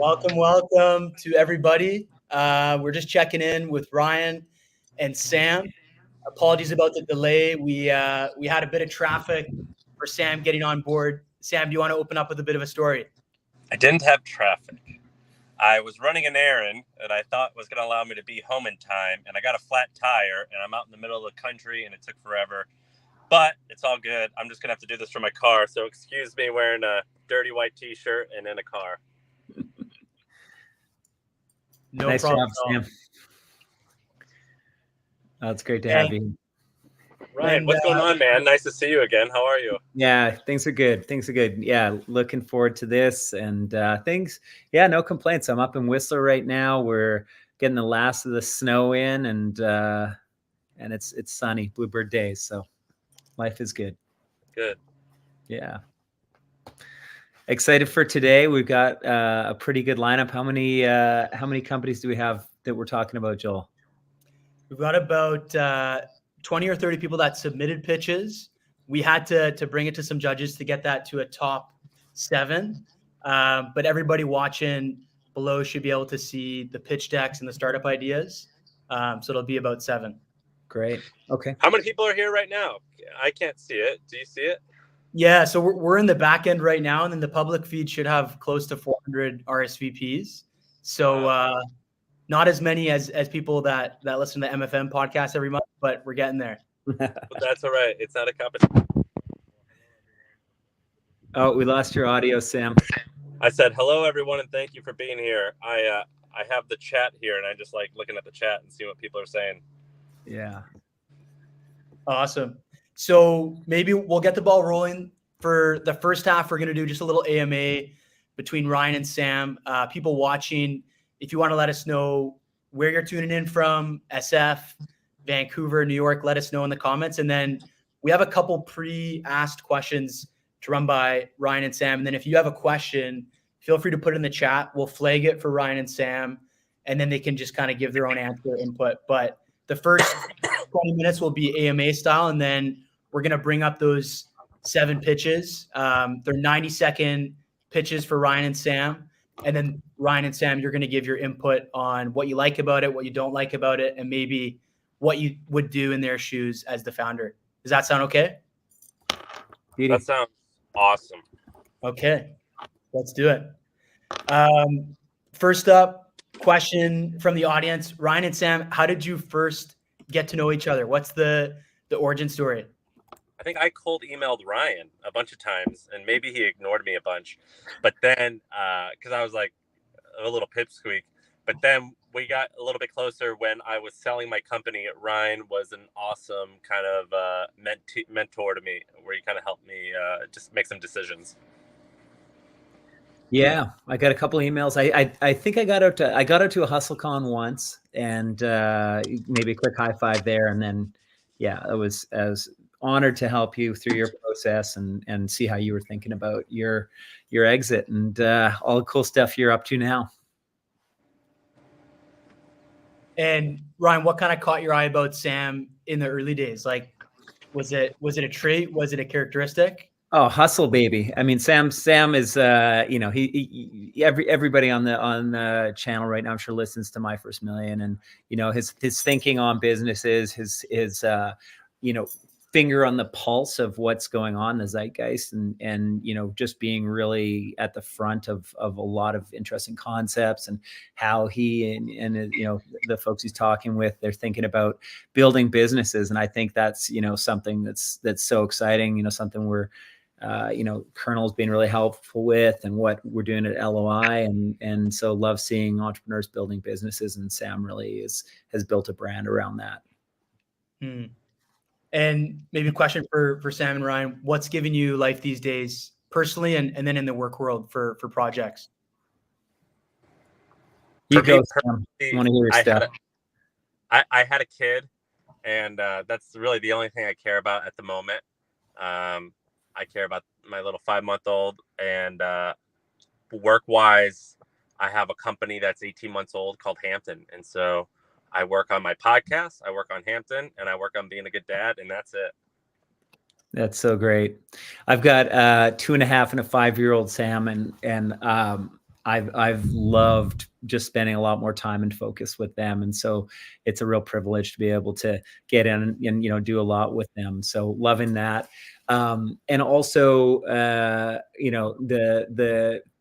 Welcome to everybody. We're just checking in with Ryan and Sam. Apologies about the delay. We had a bit of traffic for Sam getting on board. Sam, do you want to open up with a bit of a story? I didn't have traffic. I was running an errand that I thought was going to allow me to be home in time, and I got a flat tire, and I'm out in the middle of the country, and it took forever. But it's all good. I'm just going to have to do this from my car, so excuse me wearing a dirty white T-shirt and in a car. No nice problem. job, Sam. Oh, it's great to have you. Ryan, what's going on, man? Nice to see you again. How are you? Yeah, things are good. Yeah, looking forward to this and no complaints. I'm up in Whistler right now. We're getting the last of the snow in, and it's sunny, bluebird days. So life is good. Good. Yeah. Excited for today. We've got a pretty good lineup. How many companies do we have that we're talking about, Joel? We've got about 20 or 30 people that submitted pitches. We had to bring it to some judges to get that to a top 7. But everybody watching below should be able to see the pitch decks and the startup ideas. So it'll be about 7. Great. Okay. How many people are here right now? I can't see it. Do you see it? Yeah. So we're in the back end right now, and then the public feed should have close to 400 RSVPs. So not as many as people that listen to the MFM podcast every month, but we're getting there. But that's all right. It's not a competition. Oh, we lost your audio, Sam. I said, hello, everyone, and thank you for being here. I have the chat here, and I just like looking at the chat and see what people are saying. Yeah. Awesome. So maybe we'll get the ball rolling. For the first half, we're going to do just a little AMA between Ryan and Sam. People watching, if you want to let us know where you're tuning in from, SF, Vancouver, New York, let us know in the comments. And then we have a couple pre-asked questions to run by Ryan and Sam. And then if you have a question, feel free to put it in the chat. We'll flag it for Ryan and Sam, and then they can just kind of give their own answer input. But the first 20 minutes will be AMA style, and then we're going to bring up those 7 pitches. They're 90-second pitches for Ryan and Sam. And then Ryan and Sam, you're going to give your input on what you like about it, what you don't like about it, and maybe what you would do in their shoes as the founder. Does that sound okay? That sounds awesome. Okay, let's do it. First up, question from the audience. Ryan and Sam, how did you first get to know each other? What's the origin story? I think I cold emailed Ryan a bunch of times, and maybe he ignored me a bunch. But then, because I was like a little pipsqueak, but then we got a little bit closer when I was selling my company. Ryan was an awesome kind of mentor to me, where he kind of helped me just make some decisions. Yeah, I got a couple of emails. I think I got out to a HustleCon once, and maybe a quick high five there, and then I was honored to help you through your process and see how you were thinking about your exit and all the cool stuff you're up to now. And Ryan, what kind of caught your eye about Sam in the early days? Like, was it a trait? Was it a characteristic? Oh, hustle, baby. I mean, Sam is, everybody on the channel right now, I'm sure, listens to My First Million, and, his thinking on businesses, his finger on the pulse of what's going on in the zeitgeist, and just being really at the front of a lot of interesting concepts, and how he and the folks he's talking with, they're thinking about building businesses. And I think that's something that's so exciting, something we're Colonel's been really helpful with, and what we're doing at LOI, and so love seeing entrepreneurs building businesses, and Sam really has built a brand around that. And maybe a question for Sam and Ryan: what's giving you life these days, personally, and then in the work world for projects? You go, Sam. I want to hear your stuff. I had a kid, and that's really the only thing I care about at the moment. I care about my little 5-month-old, and work-wise, I have a company that's 18 months old called Hampton. And so I work on my podcast, I work on Hampton, and I work on being a good dad, and that's it. That's so great. I've got 2.5 and a 5-year-old, Sam, and I've loved just spending a lot more time and focus with them, and so it's a real privilege to be able to get in and do a lot with them. So loving that, and also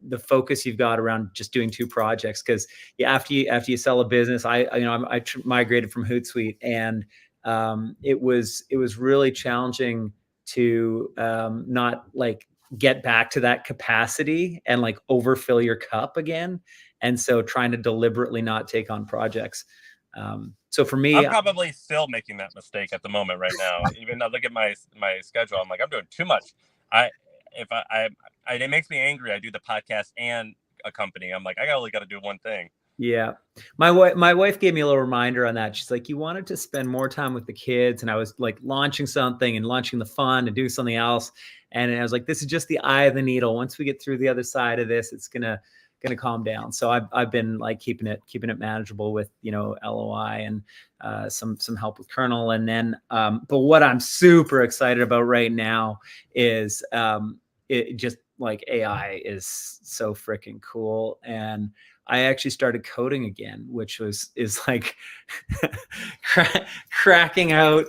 the focus you've got around just doing 2 projects, because after you sell a business, I migrated from Hootsuite, and it was really challenging to not like get back to that capacity and like overfill your cup again. And so trying to deliberately not take on projects. So for me, I'm probably still making that mistake at the moment right now. Even though I look at my schedule, I'm like, I'm doing too much. It makes me angry. I do the podcast and a company. I'm like, I only got to do one thing. Yeah. My wife gave me a little reminder on that. She's like, you wanted to spend more time with the kids. And I was like launching something and launching the fun and do something else. And I was like, this is just the eye of the needle. Once we get through the other side of this, it's gonna calm down. So I've been like keeping it manageable with, LOI and some help with Kernel. And then, but what I'm super excited about right now is it just like AI is so freaking cool. And I actually started coding again, which is like cracking out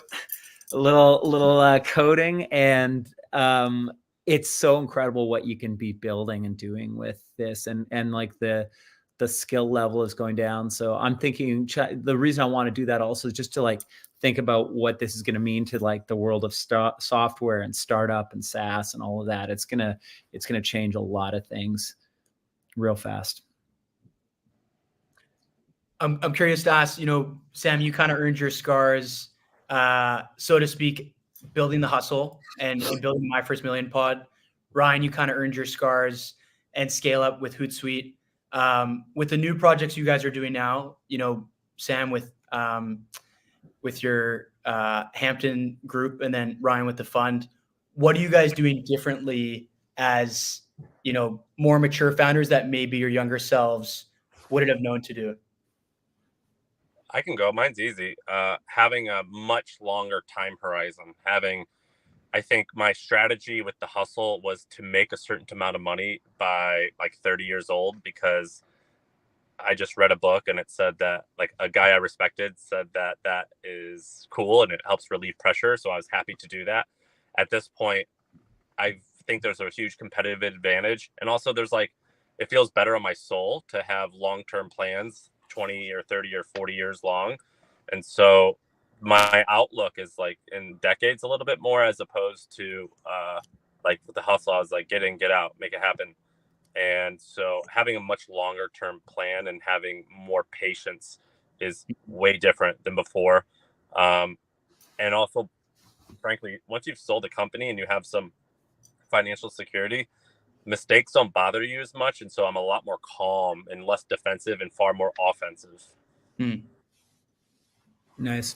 a little coding, and it's so incredible what you can be building and doing with this, and like the skill level is going down. So I'm thinking the reason I want to do that also is just to like think about what this is going to mean to like the world of software and startup and SaaS and all of that. It's gonna change a lot of things real fast. I'm curious to ask, Sam, you kind of earned your scars, so to speak, building the hustle and building My First Million Pod. Ryan, you kind of earned your scars and scale up with Hootsuite. With the new projects you guys are doing now, Sam with your Hampton group, and then Ryan with the fund. What are you guys doing differently as, more mature founders that maybe your younger selves wouldn't have known to do? I can go. Mine's easy. Having a much longer time horizon. I think my strategy with the hustle was to make a certain amount of money by like 30 years old, because I just read a book and it said that, like, a guy I respected said that is cool and it helps relieve pressure. So I was happy to do that. At this point, I think there's a huge competitive advantage. And also it feels better on my soul to have long-term plans, 20 or 30 or 40 years long. And so my outlook is like in decades a little bit more, as opposed to like with the hustle, I was like, get in, get out, make it happen. And so having a much longer term plan and having more patience is way different than before. And also, frankly, once you've sold a company and you have some financial security, mistakes don't bother you as much. And so I'm a lot more calm and less defensive and far more offensive. Nice.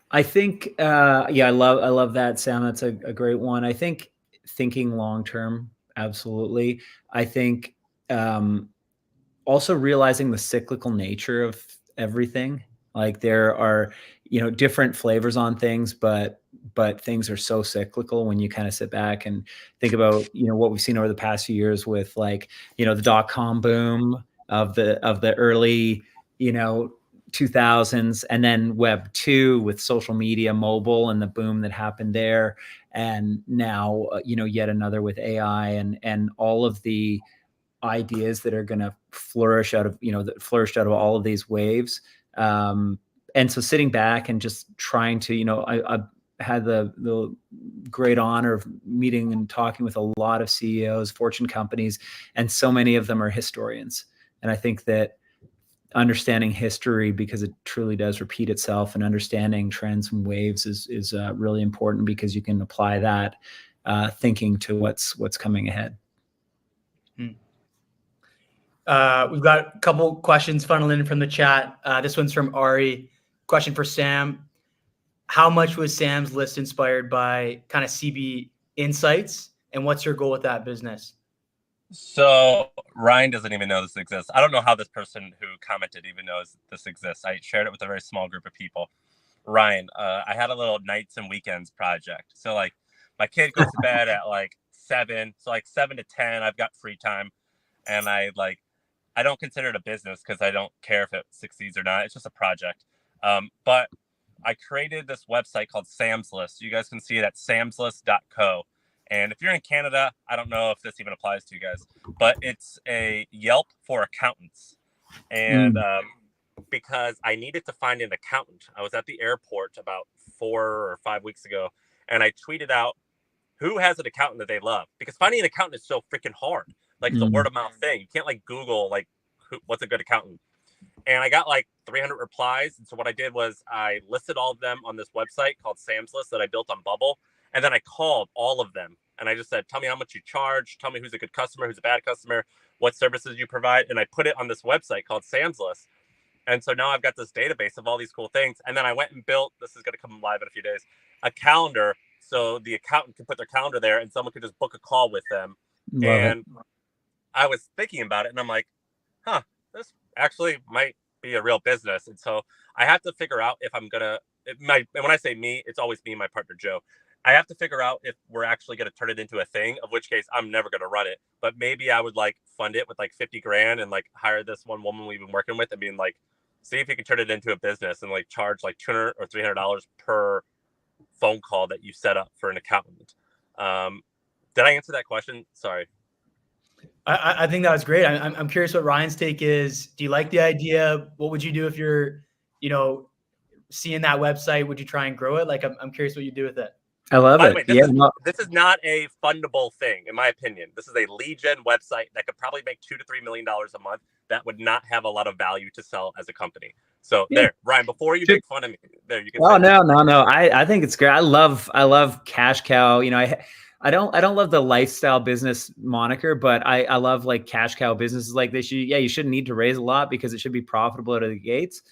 I think, I love that, Sam. That's a great one. I think thinking long-term, absolutely. I think also realizing the cyclical nature of everything. Like there are, different flavors on things, but things are so cyclical when you kind of sit back and think about, what we've seen over the past few years with like, the .com boom of the early, 2000s, and then Web 2 with social media, mobile, and the boom that happened there. And now, yet another with AI and all of the ideas that are going to flourish out of, that flourished out of all of these waves. And so sitting back and just trying to, I had the great honor of meeting and talking with a lot of CEOs, Fortune companies, and so many of them are historians. And I think that understanding history, because it truly does repeat itself, and understanding trends and waves is really important, because you can apply that thinking to what's coming ahead. We've got a couple questions funneling in from the chat. This one's from Ari. Question for Sam. How much was Sam's list inspired by kind of CB insights, and what's your goal with that business? So Ryan doesn't even know this exists. I don't know how this person who commented even knows this exists. I shared it with a very small group of people. Ryan, I had a little nights and weekends project. So like my kid goes to bed at like 7. So like 7 to 10, I've got free time. And I like I don't consider it a business because I don't care if it succeeds or not. It's just a project. But I created this website called Sam's List. You guys can see it at samslist.co. And if you're in Canada, I don't know if this even applies to you guys, but it's a Yelp for accountants. And because I needed to find an accountant, I was at the airport about 4 or 5 weeks ago, and I tweeted out who has an accountant that they love, because finding an accountant is so freaking hard. Like, it's a word of mouth thing. You can't like Google like what's a good accountant. And I got like 300 replies. And so what I did was I listed all of them on this website called Sam's List that I built on Bubble. And then I called all of them. And I just said, tell me how much you charge. Tell me who's a good customer, who's a bad customer, what services you provide. And I put it on this website called Sam's List. And so now I've got this database of all these cool things. And then I went and built, this is going to come live in a few days, a calendar. So the accountant can put their calendar there and someone could just book a call with them. I was thinking about it and I'm like, this actually might be a real business. And so I have to figure out if I'm gonna, and when I say me, it's always me and my partner Joe. I have to figure out if we're actually gonna turn it into a thing, of which case I'm never gonna run it. But maybe I would like fund it with like 50 grand and like hire this one woman we've been working with and being like, see if you can turn it into a business and like charge like $200 or $300 per phone call that you set up for an accountant. Did I answer that question? Sorry. I think that was great. I'm curious what Ryan's take is. Do you like the idea? What would you do if you're, seeing that website? Would you try and grow it? Like, I'm curious what you do with it. I love it. This is not a fundable thing, in my opinion. This is a lead gen website that could probably make $2 to $3 million a month. That would not have a lot of value to sell as a company. So there, Ryan, before you make fun of me, there you can. Oh, no. I think it's great. I love cash cow. I don't love the lifestyle business moniker, but I love like cash cow businesses like this. You shouldn't need to raise a lot because it should be profitable out of the gates.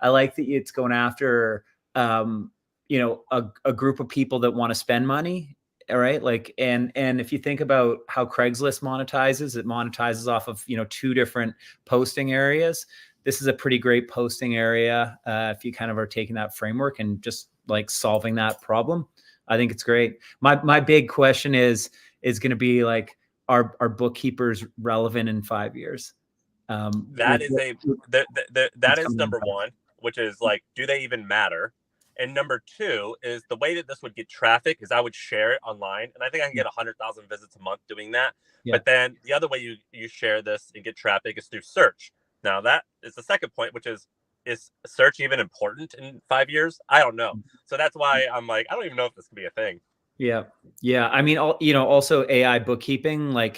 I like that it's going after, a group of people that want to spend money. All right. Like, and if you think about how Craigslist monetizes, it monetizes off of, 2 different posting areas. This is a pretty great posting area. If you kind of are taking that framework and just like solving that problem. I think it's great. My big question is going to be like, are bookkeepers relevant in 5 years? That is number one, which is like, do they even matter? And number 2 is the way that this would get traffic is I would share it online, and I think I can get 100,000 visits a month doing that. Yeah. But then the other way you share this and get traffic is through search. Now that is the second point, which is search even important in 5 years? I don't know. So that's why I'm like, I don't even know if this could be a thing. Yeah. I mean, also AI bookkeeping. Like,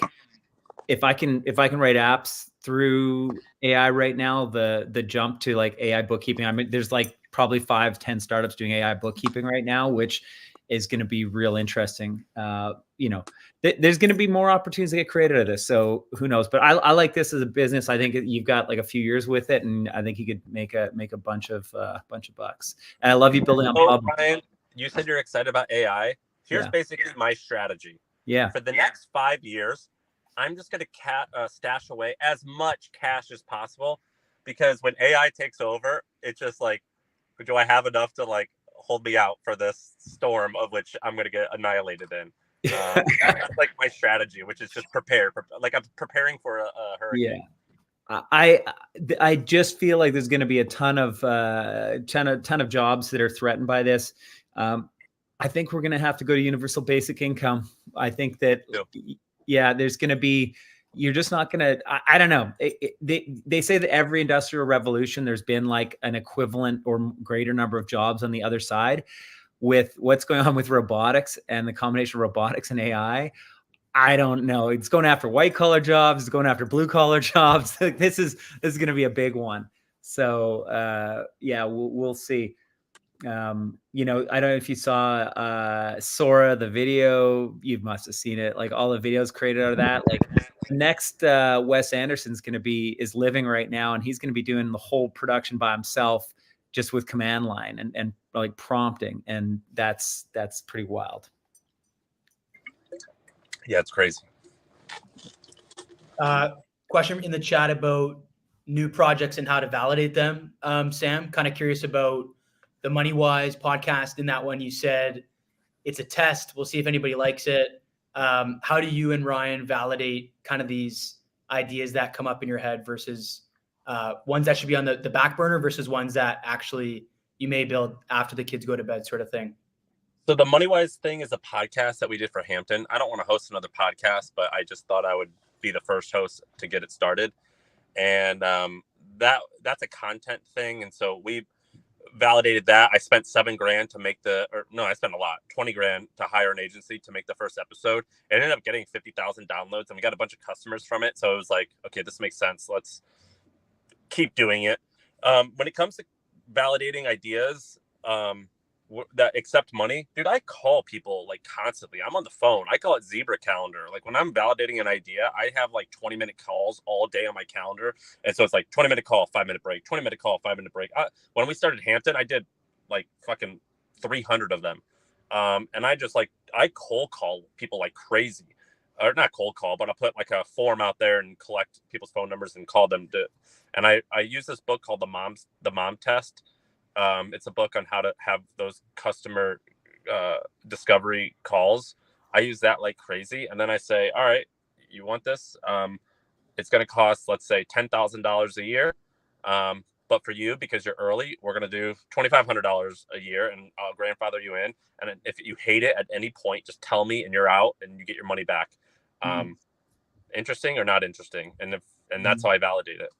if I can write apps through AI right now, the jump to like AI bookkeeping. I mean, there's like probably 5-10 startups doing AI bookkeeping right now, which is going to be real interesting. There's going to be more opportunities to get created out of this. So who knows? But I like this as a business. I think you've got like a few years with it, and I think you could make a bunch of bucks. And I love you building on Bubble. Ryan, you said you're excited about AI. Here's basically my strategy. Yeah. For the next 5 years, I'm just going to stash away as much cash as possible, because when AI takes over, it's just like, do I have enough to like hold me out for this storm of which I'm going to get annihilated in? That's like my strategy, which is just prepare. Like, I'm preparing for a hurricane. Yeah. I just feel like there's going to be a ton of jobs that are threatened by this. I think we're going to have to go to universal basic income. I think that, there's going to be, you're just not going to, I don't know. They say that every industrial revolution, there's been like an equivalent or greater number of jobs on the other side. With what's going on with robotics and the combination of robotics and AI, I don't know. It's going after white collar jobs. It's going after blue collar jobs. This is going to be a big one. So we'll see. I don't know if you saw Sora, the video. You must have seen it. Like, all the videos created out of that. Like, next Wes Anderson's is living right now, and he's going to be doing the whole production by himself, just with command line and like prompting, and that's pretty wild. Yeah, it's crazy. Question in the chat about new projects and how to validate them. Sam, kind of curious about the MoneyWise podcast. In that one, you said it's a test. We'll see if anybody likes it. How do you and Ryan validate kind of these ideas that come up in your head versus ones that should be on the back burner versus ones that actually you may build after the kids go to bed, sort of thing? So the MoneyWise thing is a podcast that we did for Hampton. I don't want to host another podcast, but I just thought I would be the first host to get it started. And that's a content thing. And so we validated that. I spent $7,000 to make I spent a lot, $20,000 to hire an agency to make the first episode. It ended up getting 50,000 downloads, and we got a bunch of customers from it. So it was like, okay, this makes sense. Let's keep doing it. When it comes to validating ideas, that accept money, dude, I call people like constantly. I'm on the phone. I call it Zebra Calendar. Like when I'm validating an idea, I have like 20-minute calls all day on my calendar. And so it's like 20-minute call, 5-minute break, 20-minute call, 5-minute break. When we started Hampton, I did like fucking 300 of them. And I cold call people like crazy. Or not cold call, but I'll put like a form out there and collect people's phone numbers and call them. And I use this book called The Mom Test. It's a book on how to have those customer discovery calls. I use that like crazy. And then I say, all right, you want this? It's going to cost, let's say, $10,000 a year. But for you, because you're early, we're going to do $2,500 a year, and I'll grandfather you in. And if you hate it at any point, just tell me and you're out and you get your money back. Interesting or not interesting? And that's how I validate it.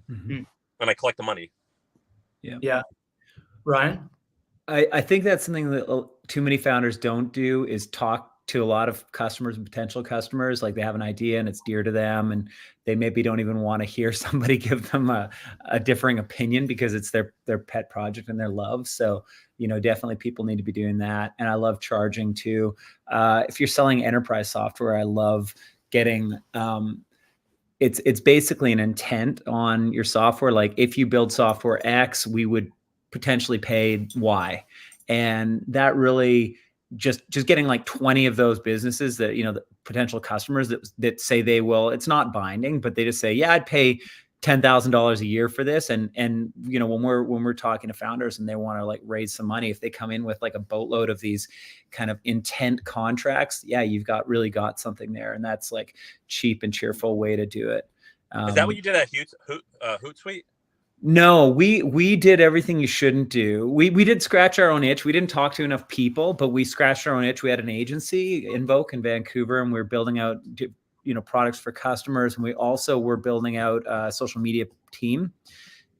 And I collect the money. Yeah. Ryan? I think that's something that too many founders don't do, is talk to a lot of customers and potential customers. Like they have an idea and it's dear to them, and they maybe don't even want to hear somebody give them a differing opinion because it's their pet project and their love. So, definitely people need to be doing that. And I love charging too. If you're selling enterprise software, I love getting, it's basically an intent on your software. Like if you build software X, we would potentially pay Y. And that really just getting like 20 of those businesses that, the potential customers that say they will, it's not binding, but they just say, yeah, I'd pay $10,000 a year for this. And when we're talking to founders and they want to like raise some money, if they come in with like a boatload of these kind of intent contracts, yeah, you've really got something there. And that's like cheap and cheerful way to do it. Is that what you did at Hootsuite? No, we did everything you shouldn't do. We did scratch our own itch. We didn't talk to enough people, but we scratched our own itch. We had an agency, Invoke in Vancouver, and we were building out, products for customers. And we also were building out a social media team,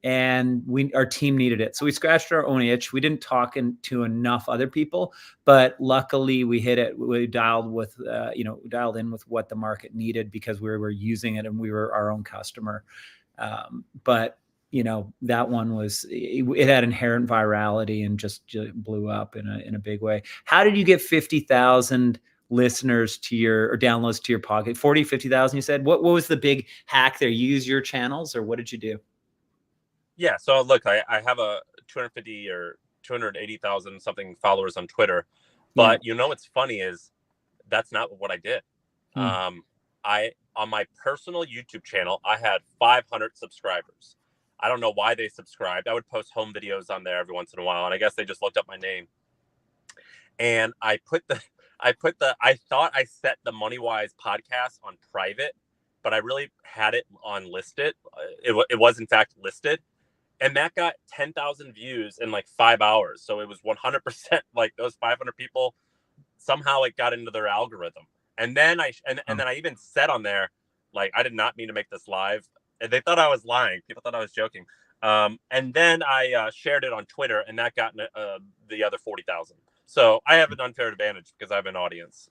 and our team needed it. So we scratched our own itch. We didn't talk to enough other people, but luckily we hit it. We dialed in with what the market needed because we were using it and we were our own customer. But that one it had inherent virality and just blew up in a big way. How did you get 50,000 listeners or downloads to your podcast? 40, 50,000, you said? What was the big hack there? You use your channels, or what did you do? Yeah. So look, I have a 250 or 280,000 something followers on Twitter, but what's funny is that's not what I did. On my personal YouTube channel, I had 500 subscribers. I don't know why they subscribed. I would post home videos on there every once in a while, and I guess they just looked up my name. And I thought I set the MoneyWise podcast on private, but I really had it on listed. It was in fact listed, and that got 10,000 views in like 5 hours. So it was 100% like those 500 people. Somehow it got into their algorithm, and then then I even said on there, like, I did not mean to make this live. And they thought I was lying. People thought I was joking. And then I shared it on Twitter, and that got the other 40,000. So I have an unfair advantage because I have an audience.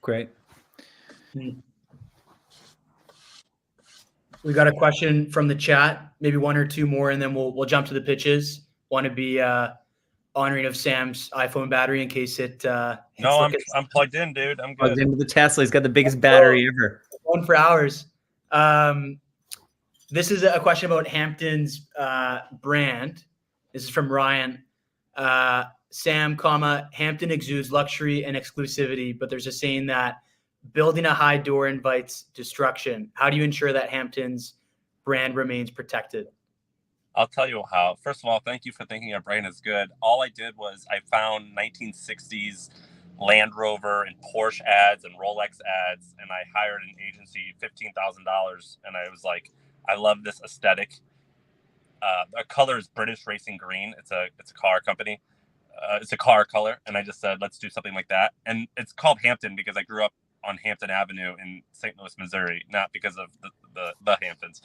Great. We got a question from the chat, maybe one or two more, and then we'll jump to the pitches. Want to be honoring of Sam's iPhone battery in case it. No, I'm plugged in, dude. I'm good. Plugged into the Tesla. He's got the biggest battery ever. One for hours. This is a question about Hampton's brand. This is from Ryan. Sam, Hampton exudes luxury and exclusivity, but there's a saying that building a high door invites destruction. How do you ensure that Hampton's brand remains protected? I'll tell you how. First of all, thank you for thinking our brand is good. All I did was I found 1960s Land Rover and Porsche ads and Rolex ads, and I hired an agency, $15,000, and I was like, I love this aesthetic. The color is British Racing Green. It's a car company. It's a car color, and I just said, let's do something like that. And it's called Hampton because I grew up on Hampton Avenue in St. Louis, Missouri, not because of the Hamptons.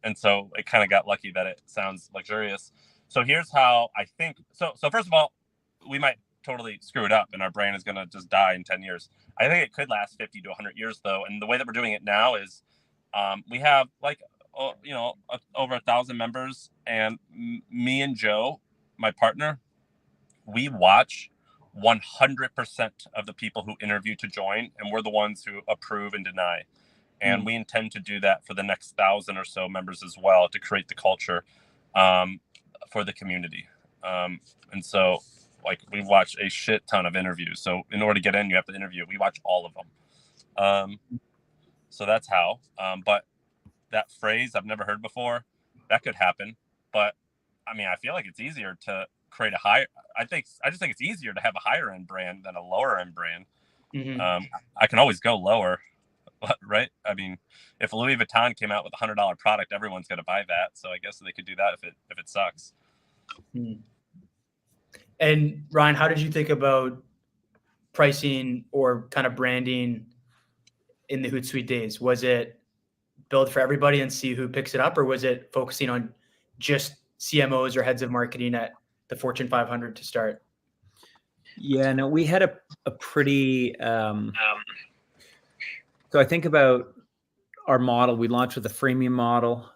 And so it kind of got lucky that it sounds luxurious. So here's how I think. So first of all, we might totally screw it up and our brand is going to just die in 10 years. I think it could last 50 to 100 years though. And the way that we're doing it now is we have like, over 1,000 members, and me and Joe, my partner, we watch 100% of the people who interview to join, and we're the ones who approve and deny. And we intend to do that for the next 1,000 or so members as well to create the culture for the community. And so, like, we watch a shit ton of interviews. So in order to get in, you have to interview. We watch all of them. So that's how. But that phrase I've never heard before, that could happen. But I mean, I feel like it's easier to create a higher. I just think it's easier to have a higher end brand than a lower end brand. Mm-hmm. I can always go lower, right? I mean, if Louis Vuitton came out with $100 product, everyone's going to buy that. So I guess they could do that if it sucks. And Ryan, how did you think about pricing or kind of branding in the Hootsuite days? Was it build for everybody and see who picks it up, or was it focusing on just CMOs or heads of marketing at the Fortune 500 to start? Yeah, no, we had a pretty, so I think about our model. We launched with a freemium model.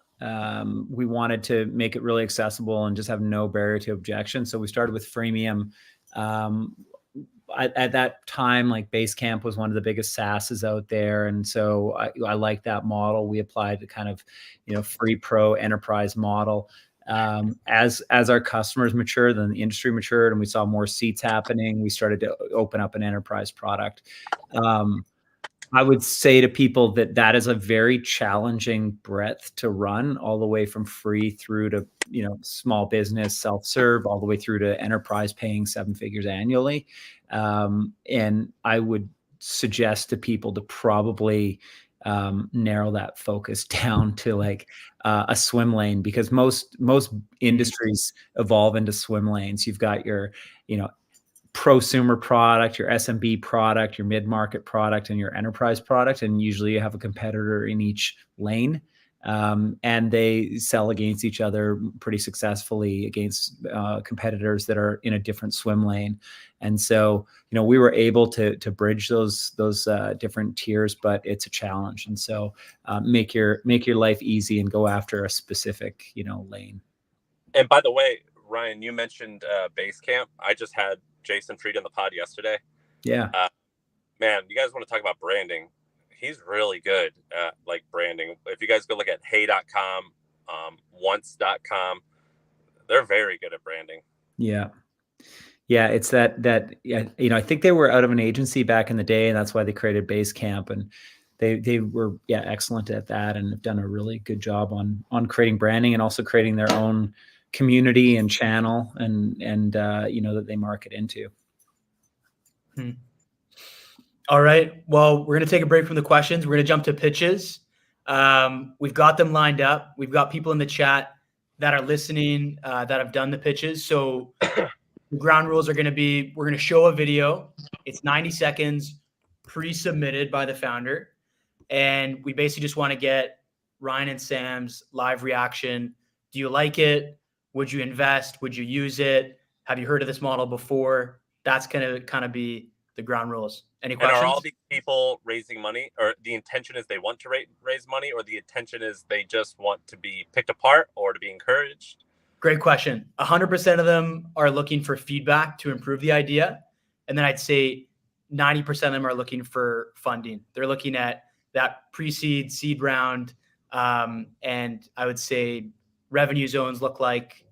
We wanted to make it really accessible and just have no barrier to objection. So we started with freemium. At that time, like Basecamp was one of the biggest SaaSes out there. And so I like that model. We applied the kind of, free pro enterprise model. As our customers matured, then the industry matured and we saw more seats happening, we started to open up an enterprise product. I would say to people that is a very challenging breadth to run, all the way from free through to, small business, self-serve, all the way through to enterprise paying 7 figures annually. And I would suggest to people to probably narrow that focus down to like a swim lane, because most industries evolve into swim lanes. You've got your, prosumer product, your SMB product, your mid-market product, and your enterprise product. And usually you have a competitor in each lane. And they sell against each other pretty successfully against competitors that are in a different swim lane. And so, we were able to bridge those different tiers, but it's a challenge. And so make your life easy and go after a specific, lane. And by the way, Ryan, you mentioned Basecamp. I just had Jason Fried on the pod yesterday. Yeah. Man, you guys want to talk about branding? He's really good at like branding. If you guys go look at hey.com, once.com, they're very good at branding. Yeah. Yeah. It's that, I think they were out of an agency back in the day, and that's why they created Basecamp, and they were excellent at that and have done a really good job on creating branding and also creating their own community and channel and that they market into. All right. Well, we're going to take a break from the questions. We're going to jump to pitches. We've got them lined up. We've got people in the chat that are listening that have done the pitches. So the ground rules are going to be, we're going to show a video. It's 90 seconds pre-submitted by the founder. And we basically just want to get Ryan and Sam's live reaction. Do you like it? Would you invest? Would you use it? Have you heard of this model before? That's going to kind of be the ground rules. Any questions? And are all these people raising money, or the intention is they want to raise money, or the intention is they just want to be picked apart or to be encouraged? Great question. 100% of them are looking for feedback to improve the idea. And then I'd say 90% of them are looking for funding. They're looking at that pre-seed, seed round. And I would say revenue zones look like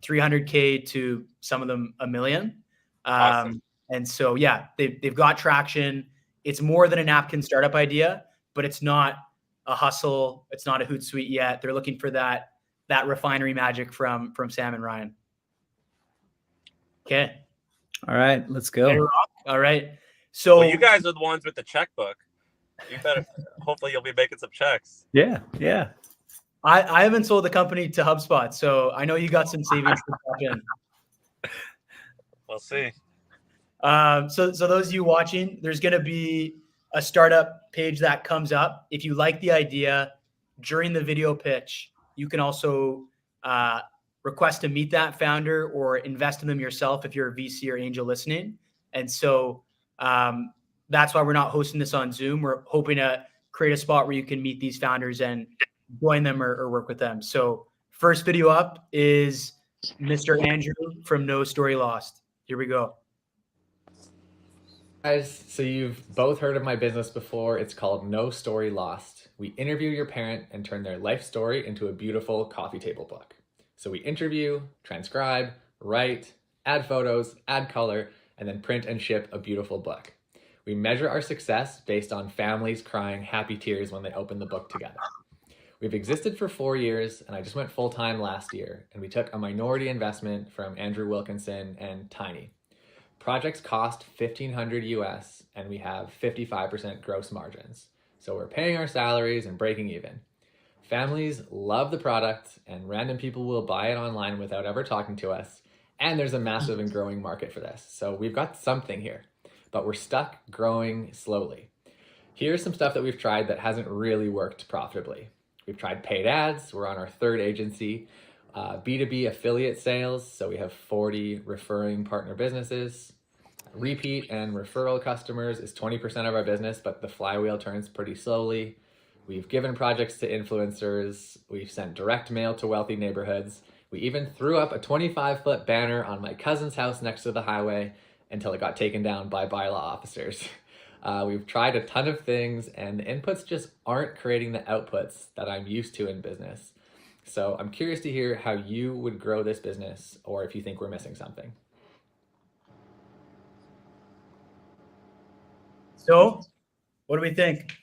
300K to some of them $1 million. Awesome. And so, yeah, they've got traction. It's more than a napkin startup idea, but it's not a hustle. It's not a Hootsuite yet. They're looking for that refinery magic from Sam and Ryan. Okay. All right, let's go. All right. So Well, you guys are the ones with the checkbook. You better. Hopefully, you'll be making some checks. Yeah. Yeah. I haven't sold the company to HubSpot, so I know you got some savings to pop in. We'll see. So those of you watching, there's going to be a startup page that comes up. If you like the idea during the video pitch, you can also request to meet that founder or invest in them yourself if you're a VC or angel listening. And so that's why we're not hosting this on Zoom. We're hoping to create a spot where you can meet these founders and join them or work with them. So first video up is Mr. Andrew from No Story Lost. Here we go. Guys, so you've both heard of my business before. It's called No Story Lost. We interview your parent and turn their life story into a beautiful coffee table book. So we interview, transcribe, write, add photos, add color, and then print and ship a beautiful book. We measure our success based on families crying happy tears when they open the book together. We've existed for 4 years, and I just went full-time last year, and we took a minority investment from Andrew Wilkinson and Tiny. Projects cost $1,500 US, and we have 55% gross margins. So we're paying our salaries and breaking even. Families love the product, and random people will buy it online without ever talking to us. And there's a massive and growing market for this. So we've got something here, but we're stuck growing slowly. Here's some stuff that we've tried that hasn't really worked profitably. We've tried paid ads. We're on our third agency. B2B affiliate sales, so we have 40 referring partner businesses. Repeat and referral customers is 20% of our business, but the flywheel turns pretty slowly. We've given projects to influencers. We've sent direct mail to wealthy neighborhoods. We even threw up a 25-foot banner on my cousin's house next to the highway until it got taken down by bylaw officers. We've tried a ton of things, and the inputs just aren't creating the outputs that I'm used to in business. So I'm curious to hear how you would grow this business, or if you think we're missing something. So what do we think?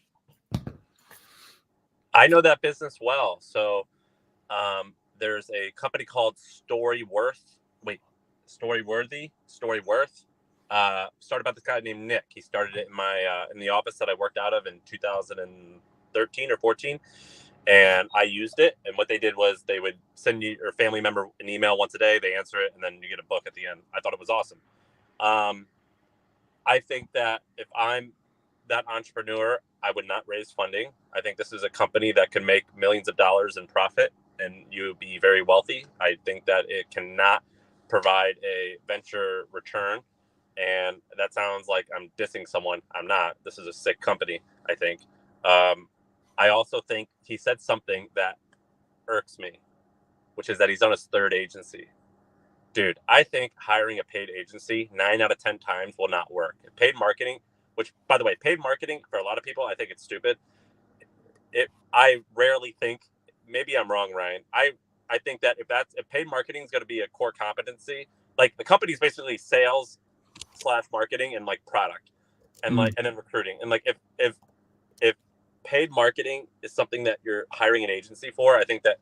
I know that business well. So there's a company called Storyworth. Started by this guy named Nick. He started it in my in the office that I worked out of in 2013 or 14. And I used it. And what they did was they would send you your family member an email once a day. They answer it, and then you get a book at the end. I thought it was awesome. I think that if I'm that entrepreneur, I would not raise funding. I think this is a company that can make millions of dollars in profit, and you be very wealthy. I think that it cannot provide a venture return. And that sounds like I'm dissing someone. I'm not. This is a sick company, I think. I also think he said something that irks me, which is that he's on his third agency. Dude, I think hiring a paid agency 9 out of 10 times will not work. Paid marketing, which, by the way, paid marketing for a lot of people, I think it's stupid. I rarely think, maybe I'm wrong, Ryan. I think that if paid marketing is going to be a core competency, like the company's basically sales / marketing and like product and and then recruiting. And like if paid marketing is something that you're hiring an agency for, I think that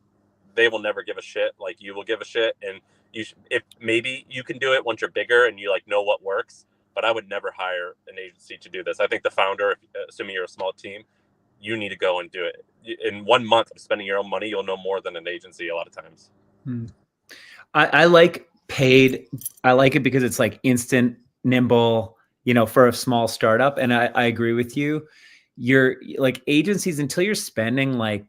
they will never give a shit like you will give a shit. And if maybe you can do it once you're bigger and you like know what works, but I would never hire an agency to do this. I think the founder, assuming you're a small team, you need to go and do it. In 1 month of spending your own money, you'll know more than an agency a lot of times. I like paid. I like it because it's like instant, nimble, for a small startup. And I agree with you. You're like agencies, until you're spending like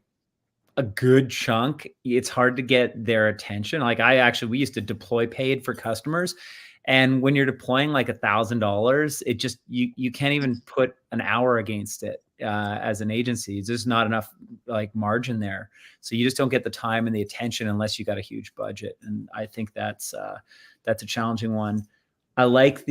a good chunk, it's hard to get their attention. Like we used to deploy paid for customers. And when you're deploying like $1,000, it just, you can't even put an hour against it as an agency. It's just not enough like margin there. So you just don't get the time and the attention unless you got a huge budget. And I think that's a challenging one. I like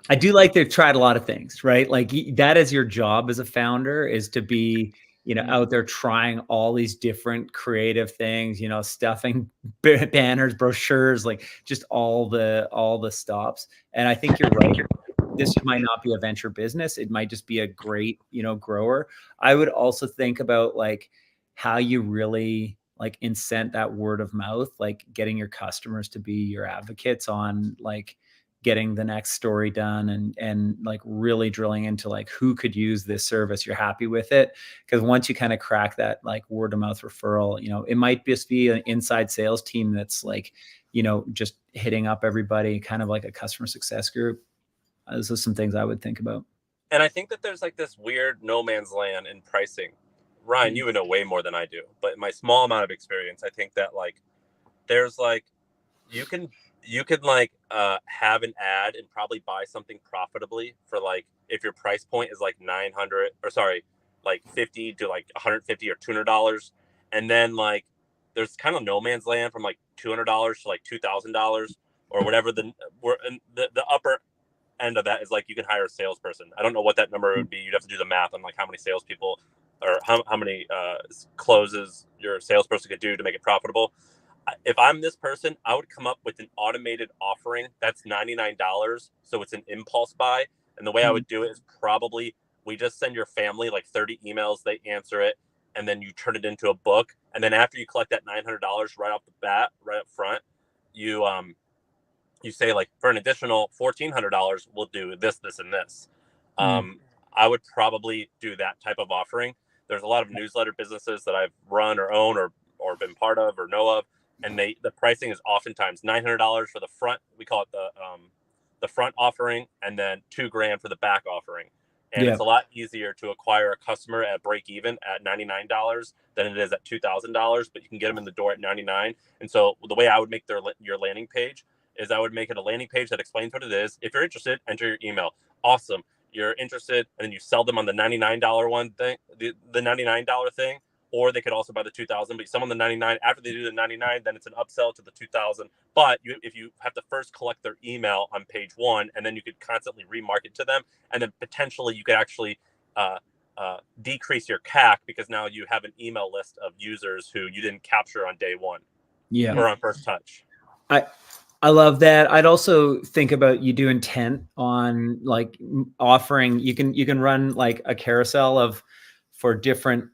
I do like they've tried a lot of things, right? Like that is your job as a founder, is to be, out there trying all these different creative things, stuffing banners, brochures, like just all the stops. And I think you're right. This might not be a venture business. It might just be a great, grower. I would also think about like how you really like incent that word of mouth, like getting your customers to be your advocates on like getting the next story done and like really drilling into like who could use this service, you're happy with it. Because once you kind of crack that like word of mouth referral, it might just be an inside sales team that's like, just hitting up everybody, kind of like a customer success group. Those are some things I would think about. And I think that there's like this weird no man's land in pricing. Ryan, you would know way more than I do, but in my small amount of experience, I think that like there's like you can like have an ad and probably buy something profitably for like if your price point is like like 50 to like 150 or $200, and then like there's kind of no man's land from like $200 to like $2,000 or whatever the upper end of that is. Like you can hire a salesperson. I don't know what that number would be. You'd have to do the math on like how many salespeople or how many closes your salesperson could do to make it profitable. If I'm this person, I would come up with an automated offering that's $99. So it's an impulse buy. And the way I would do it is probably we just send your family like 30 emails, they answer it, and then you turn it into a book. And then after you collect that $900 right off the bat, right up front, you say like for an additional $1,400, we'll do this, this, and this. I would probably do that type of offering. There's a lot of newsletter businesses that I've run or own or been part of or know of. And the pricing is oftentimes $900 for the front. We call it the front offering, and then $2,000 for the back offering. And it's a lot easier to acquire a customer at break even at $99 than it is at $2,000. But you can get them in the door at $99. And so the way I would make your landing page is I would make it a landing page that explains what it is. If you're interested, enter your email. Awesome, you're interested, and then you sell them on the $99 one thing, the $99 thing. Or they could also buy the $2,000, but you sell them the $99. After they do the $99, then it's an upsell to the $2,000. But if you have to first collect their email on page one, and then you could constantly remarket to them, and then potentially you could actually decrease your CAC because now you have an email list of users who you didn't capture on day one, or on first touch. I love that. I'd also think about you do intent on like offering. You can run like a carousel for different.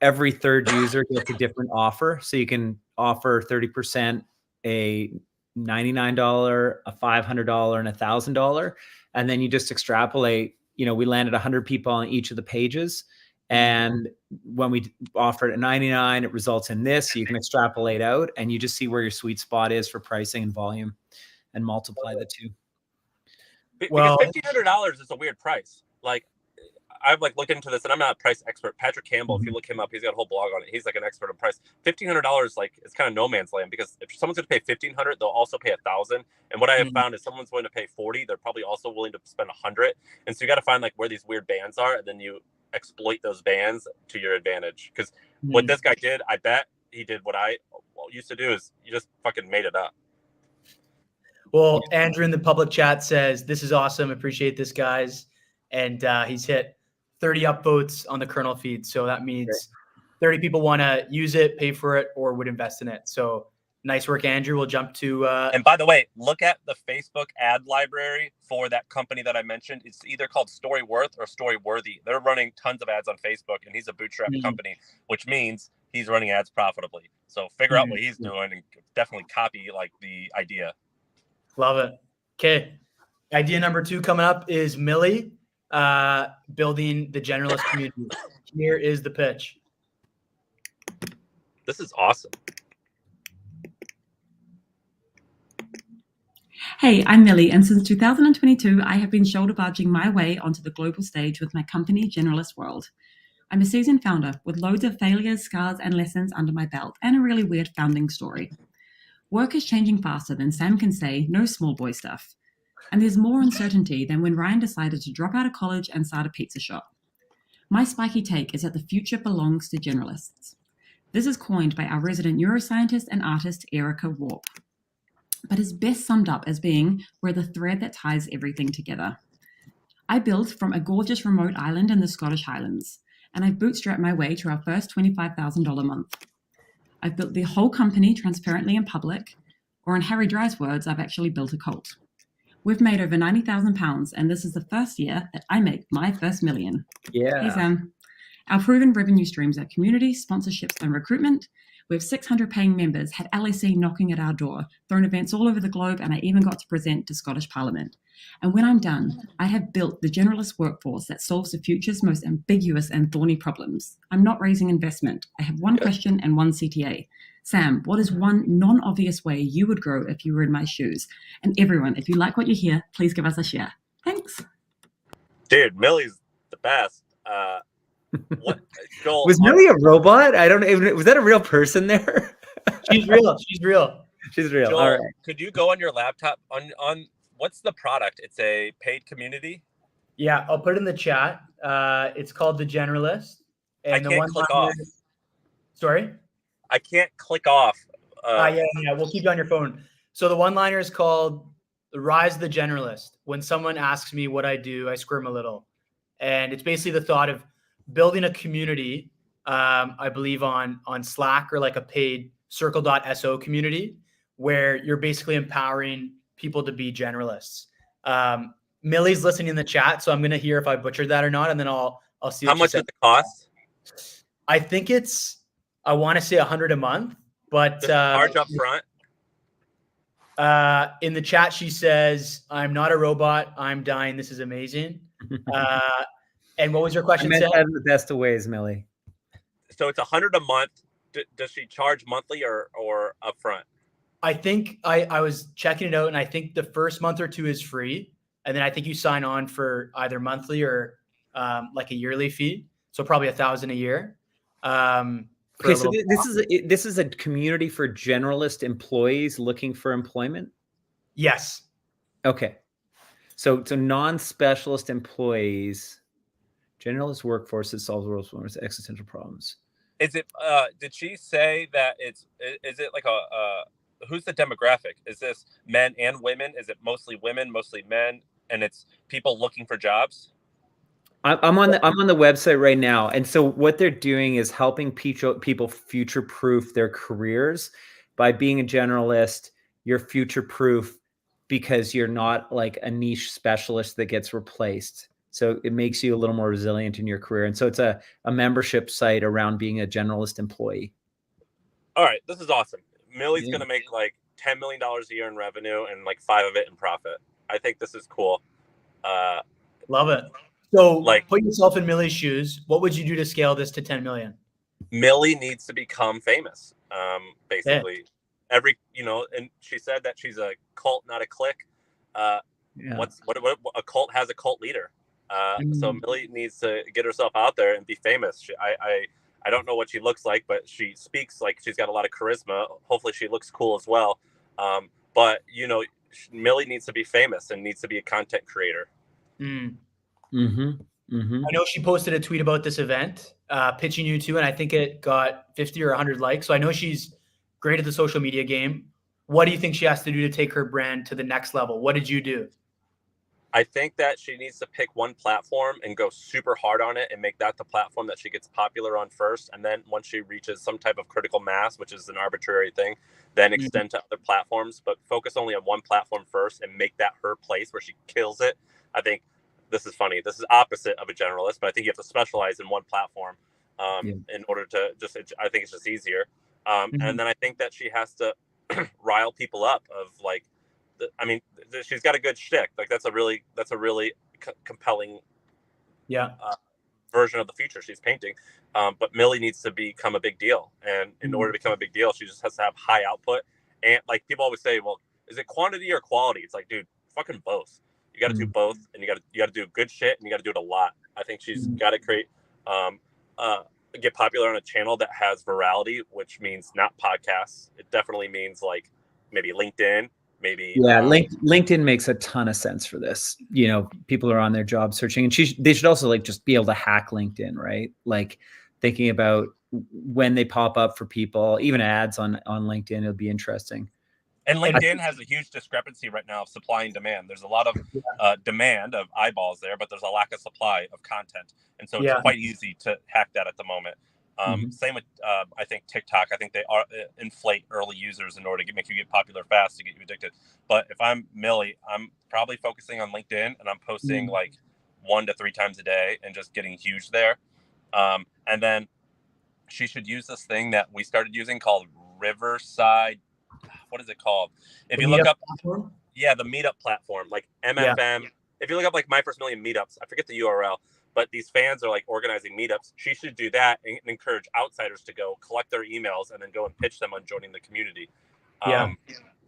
Every third user gets a different offer. So you can offer 30%, a $99, a $500, and $1,000. And then you just extrapolate, we landed 100 people on each of the pages. And when we offer it at 99, it results in this. So you can extrapolate out and you just see where your sweet spot is for pricing and volume and multiply the two. Well, because $1,500 is a weird price. Like, I've like looked into this, and I'm not a price expert. Patrick Campbell, if you look him up, he's got a whole blog on it. He's like an expert on price. $1,500, like it's kind of no man's land, because if someone's going to pay $1,500, they'll also pay $1,000. And what I have found is someone's willing to pay $40, they're probably also willing to spend $100. And so you got to find like where these weird bands are, and then you exploit those bands to your advantage. Because what this guy did, I bet he did what I used to do, is you just fucking made it up. Well, Andrew in the public chat says, "This is awesome. Appreciate this, guys." And he's hit 30 upvotes on the kernel feed. So that means 30 people want to use it, pay for it, or would invest in it. So nice work, Andrew. We'll jump to... And by the way, look at the Facebook ad library for that company that I mentioned. It's either called Storyworth or Storyworthy. They're running tons of ads on Facebook, and he's a bootstrap company, which means he's running ads profitably. So figure out what he's doing and definitely copy like the idea. Love it. Okay. Idea number 2 coming up is Millie. Building the generalist community. Here is the pitch. This is awesome. Hey, I'm Millie, and since 2022, I have been shoulder barging my way onto the global stage with my company, Generalist World. I'm a seasoned founder with loads of failures, scars, and lessons under my belt, and a really weird founding story. Work is changing faster than Sam can say, no small boy stuff. And there's more uncertainty than when Ryan decided to drop out of college and start a pizza shop. My spiky take is that the future belongs to generalists. This is coined by our resident neuroscientist and artist, Erica Warp, but is best summed up as being we're the thread that ties everything together. I built from a gorgeous remote island in the Scottish Highlands, and I've bootstrapped my way to our first $25,000 month. I've built the whole company transparently in public, or in Harry Dry's words, I've actually built a cult. We've made over £90,000, and this is the first year that I make my first million. Yeah. Hey, Sam. Our proven revenue streams are community, sponsorships, and recruitment, We have 600 paying members, had LSE knocking at our door, thrown events all over the globe, and I even got to present to Scottish Parliament. And when I'm done, I have built the generalist workforce that solves the future's most ambiguous and thorny problems. I'm not raising investment. I have one question and one CTA. Sam, what is one non-obvious way you would grow if you were in my shoes? And everyone, if you like what you hear, please give us a share. Thanks. Dude, Millie's the best. What, Joel, Was Millie a robot? I don't even. Was that a real person there? She's real. She's real. She's real. Joel, All right. could you go on your laptop on what's the product? It's a paid community. Yeah, I'll put it in the chat. It's called The Generalist. And I the can't one click liner- off. Sorry? I can't click off. Yeah. We'll keep you on your phone. So the one-liner is called The Rise of the Generalist. When someone asks me what I do, I squirm a little. And it's basically the thought of building a community, I believe on Slack or like a paid circle.so community where you're basically empowering people to be generalists. Millie's listening in the chat, so I'm going to hear if I butchered that or not. And then I'll see. How much does it cost? I think I want to say $100 a month, but Charge up front. In the chat, she says, "I'm not a robot. I'm dying. This is amazing." And what was your question? I meant that in the best of ways, Millie. So it's $100 a month. Does she charge monthly or upfront? I think I was checking it out, and I think the first month or two is free, and then I think you sign on for either monthly or like a yearly fee. So probably $1,000 a year. Okay, so this is a community for generalist employees looking for employment. Yes. Okay, so non-specialist employees, generalist workforce that solves the world's most existential problems. Is it? Did she say that it's? Is it like who's the demographic? Is this men and women? Is it mostly women, mostly men, and it's people looking for jobs? I'm on the website right now, and so what they're doing is helping people future-proof their careers by being a generalist. You're future-proof because you're not like a niche specialist that gets replaced. So it makes you a little more resilient in your career, and so it's a membership site around being a generalist employee. All right, this is awesome. Millie's gonna make like $10 million a year in revenue and like 5 of it in profit. I think this is cool. Love it. So like, put yourself in Millie's shoes. What would you do to scale this to 10 million? Millie needs to become famous. Basically, and she said that she's a cult, not a clique. What a cult has a cult leader. So Millie needs to get herself out there and be famous. I don't know what she looks like, but she speaks like she's got a lot of charisma. Hopefully she looks cool as well. But Millie needs to be famous and needs to be a content creator. I know she posted a tweet about this event, pitching you to, and I think it got 50 or 100 likes. So I know she's great at the social media game. What do you think she has to do to take her brand to the next level? What did you do? I think that she needs to pick one platform and go super hard on it and make that the platform that she gets popular on first. And then once she reaches some type of critical mass, which is an arbitrary thing, then extend to other platforms, but focus only on one platform first and make that her place where she kills it. I think this is funny. This is opposite of a generalist, but I think you have to specialize in one platform in order to I think it's just easier. And then I think that she has to rile people up of like, she's got a good shtick. Like that's a really compelling version of the future she's painting. But Millie needs to become a big deal, and in order to become a big deal, she just has to have high output. And like people always say, well, is it quantity or quality? It's like, dude, fucking both. You got to do both, and you got to do good shit, and you got to do it a lot. I think she's got to create, get popular on a channel that has virality, which means not podcasts. It definitely means like maybe LinkedIn. Maybe LinkedIn makes a ton of sense for this. People are on their job searching, and they should also like just be able to hack LinkedIn, right? Like thinking about when they pop up for people, even ads on LinkedIn. It'll be interesting. And LinkedIn has a huge discrepancy right now of supply and demand. There's a lot of demand of eyeballs there, but there's a lack of supply of content, and so it's quite easy to hack that at the moment. Same with I think TikTok. I think they inflate early users in order to make you get popular fast to get you addicted. But if I'm Millie, I'm probably focusing on LinkedIn, and I'm posting like 1 to 3 times a day and just getting huge there. And then she should use this thing that we started using called Riverside. What is it called? If you look up, platform? yeah, the meetup platform, like MFM. If you look up like My First Million Meetups, I forget the URL, but these fans are like organizing meetups. She should do that and encourage outsiders to go collect their emails and then go and pitch them on joining the community. Yeah.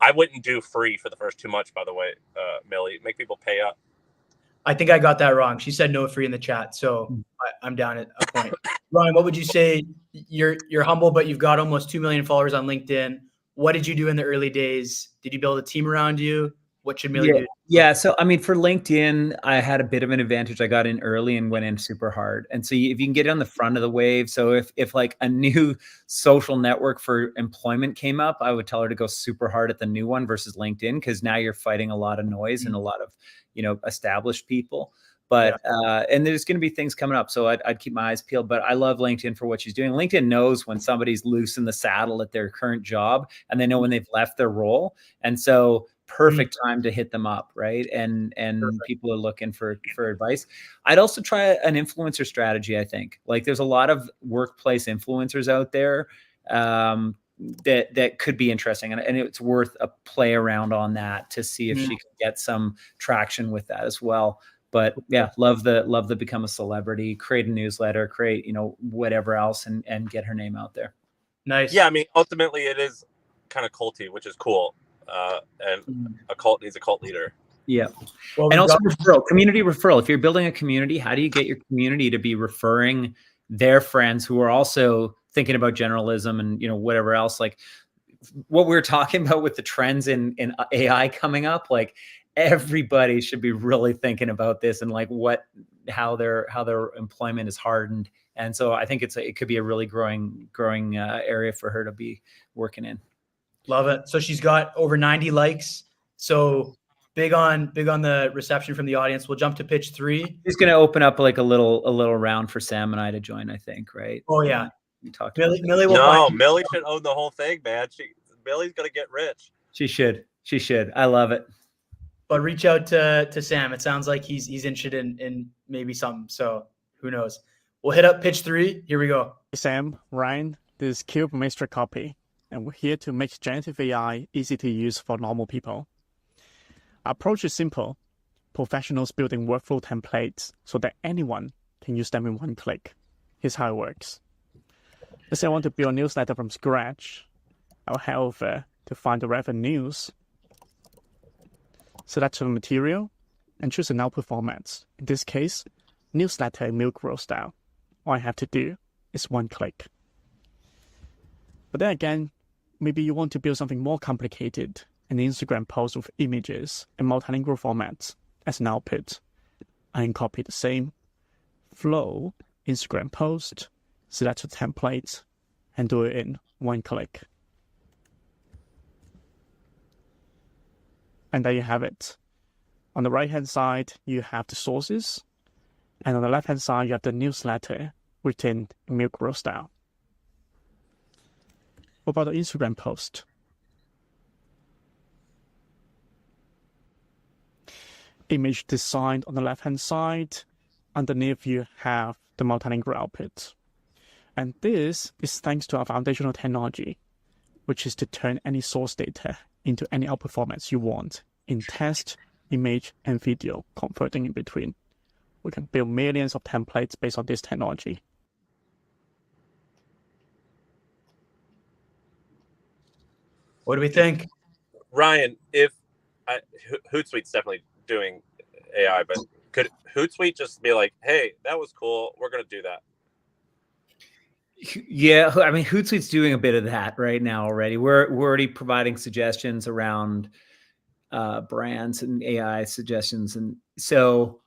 I wouldn't do free for the first too much, by the way, Millie. Make people pay up. I think I got that wrong. She said no free in the chat, so I'm down at a point. Ryan, what would you say? You're humble, but you've got almost 2 million followers on LinkedIn. What did you do in the early days? Did you build a team around you? What should Millie do? Yeah. So, I mean, for LinkedIn, I had a bit of an advantage. I got in early and went in super hard. And so if you can get on the front of the wave, so if like a new social network for employment came up, I would tell her to go super hard at the new one versus LinkedIn, because now you're fighting a lot of noise and a lot of, established people. But, and there's going to be things coming up. So I'd keep my eyes peeled, but I love LinkedIn for what she's doing. LinkedIn knows when somebody's loose in the saddle at their current job, and they know when they've left their role. And so perfect time to hit them up, right? And people are looking for advice. I'd also try an influencer strategy. I think like there's a lot of workplace influencers out there that could be interesting, and it's worth a play around on that to see if she can get some traction with that as well. But yeah, love the become a celebrity, create a newsletter, create whatever else, and get her name out there. Nice. Yeah, I mean, ultimately it is kind of culty, which is cool. And a cult needs a cult leader. Yeah. Well, and also community referral. If you're building a community, how do you get your community to be referring their friends who are also thinking about generalism and whatever else? Like what we were talking about with the trends in AI coming up, like everybody should be really thinking about this and like how their employment is hardened. And so I think it could be a really growing area for her to be working in. Love it. So she's got over 90 likes. So big on the reception from the audience. We'll jump to pitch 3. She's going to open up like a little round for Sam and I to join, I think, right? Oh yeah. We talked Millie about Millie should own the whole thing, man. Millie's going to get rich. She should. I love it. But reach out to Sam. It sounds like he's interested in maybe something. So who knows? We'll hit up pitch 3. Here we go. Sam, Ryan, this is Cube Master Copy, and we're here to make generative AI easy to use for normal people. Our approach is simple. Professionals building workflow templates so that anyone can use them in one click. Here's how it works. Let's say I want to build a newsletter from scratch. I'll head over to find the relevant news, select the material, and choose an output format. In this case, newsletter in Milk Roll style. All I have to do is one click. But then again, maybe you want to build something more complicated, an Instagram post with images and multilingual formats as an output. I can copy the same flow Instagram post, select a template, and do it in one click. And there you have it. On the right-hand side, you have the sources, and on the left-hand side, you have the newsletter written in Milk Roll style. What about the Instagram post? Image design on the left-hand side. Underneath, you have the multilingual output. And this is thanks to our foundational technology, which is to turn any source data into any output formats you want in text, image, and video, converting in between. We can build millions of templates based on this technology. What do we think? Ryan, Hootsuite's definitely doing AI, but could Hootsuite just be like, hey, that was cool, we're going to do that? Yeah, I mean, Hootsuite's doing a bit of that right now already. We're already providing suggestions around brands and AI suggestions. And so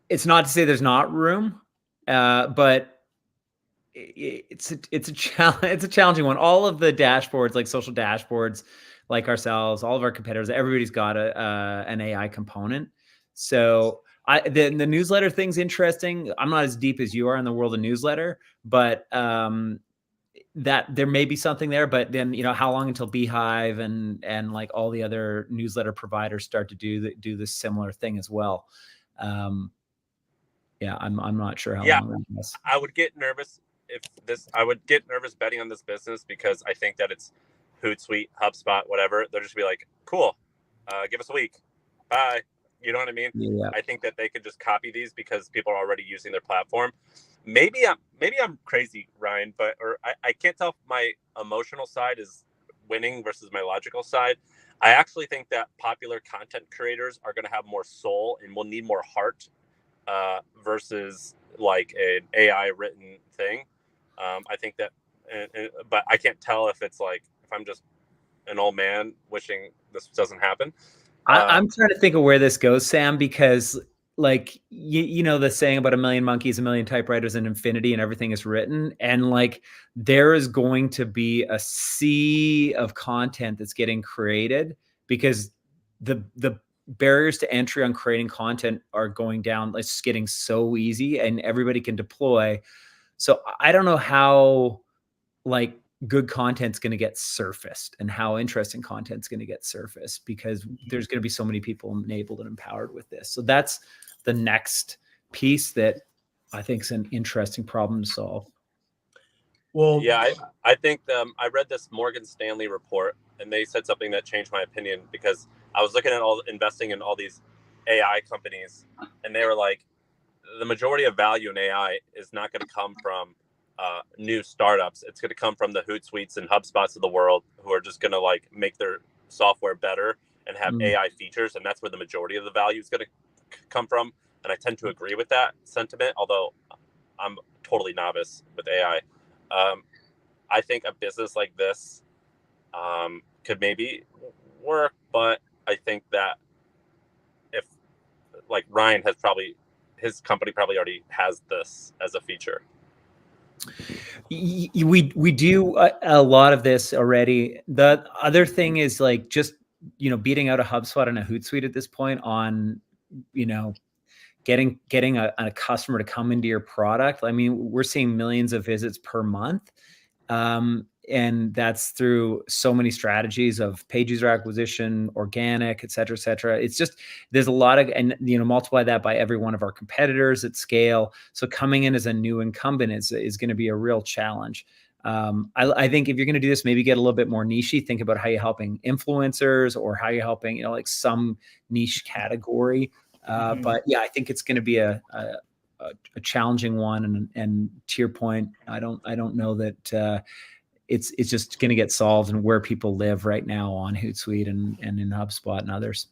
it's not to say there's not room, but it's a challenge. It's a challenging one. All of the dashboards, like social dashboards, like ourselves, all of our competitors, everybody's got an AI component. So the newsletter thing's interesting. I'm not as deep as you are in the world of newsletter, but that there may be something there. But then how long until Beehive and like all the other newsletter providers start to do this similar thing as well? Yeah, I'm not sure how long that is. I would get nervous I would get nervous betting on this business because I think that it's Hootsuite, HubSpot, whatever. They'll just be like, cool, give us a week. Bye. You know what I mean? Yeah. I think that they could just copy these because people are already using their platform. Maybe I'm crazy, Ryan, or I can't tell if my emotional side is winning versus my logical side. I actually think that popular content creators are going to have more soul and will need more heart versus like an AI written thing. I think that, but I can't tell if it's like, if I'm just an old man wishing this doesn't happen. I'm trying to think of where this goes, Sam, because like, you know, the saying about a million monkeys, a million typewriters, and infinity, and everything is written. And like, there is going to be a sea of content that's getting created because the barriers to entry on creating content are going down. It's just getting so easy and everybody can deploy. So I don't know how like good content's going to get surfaced and how interesting content's going to get surfaced because there's going to be so many people enabled and empowered with this. So that's the next piece that I think is an interesting problem to solve. Well, yeah, I think I read this Morgan Stanley report and they said something that changed my opinion because I was looking at investing in all these AI companies and they were like, the majority of value in AI is not going to come from new startups. It's going to come from the Hootsuites and HubSpots of the world who are just going to like make their software better and have AI features. And that's where the majority of the value is going to come from. And I tend to agree with that sentiment, although I'm totally novice with AI. I think a business like this could maybe work, but I think that if like Ryan has his company probably already has this as a feature. We do a lot of this already. The other thing is like just, you know, beating out a HubSpot and a Hootsuite at this point on, you know, getting a customer to come into your product. I mean, we're seeing millions of visits per month. And that's through so many strategies of paid user acquisition, organic, et cetera, et cetera. It's just, there's a lot of, and, you know, multiply that by every one of our competitors at scale. So coming in as a new incumbent is going to be a real challenge. I think if you're going to do this, maybe get a little bit more niche-y. Think about how you're helping influencers or how you're helping, you know, like some niche category. But yeah, I think it's going to be a challenging one. And to your point, I don't know that it's just going to get solved and where people live right now on Hootsuite and in HubSpot and others.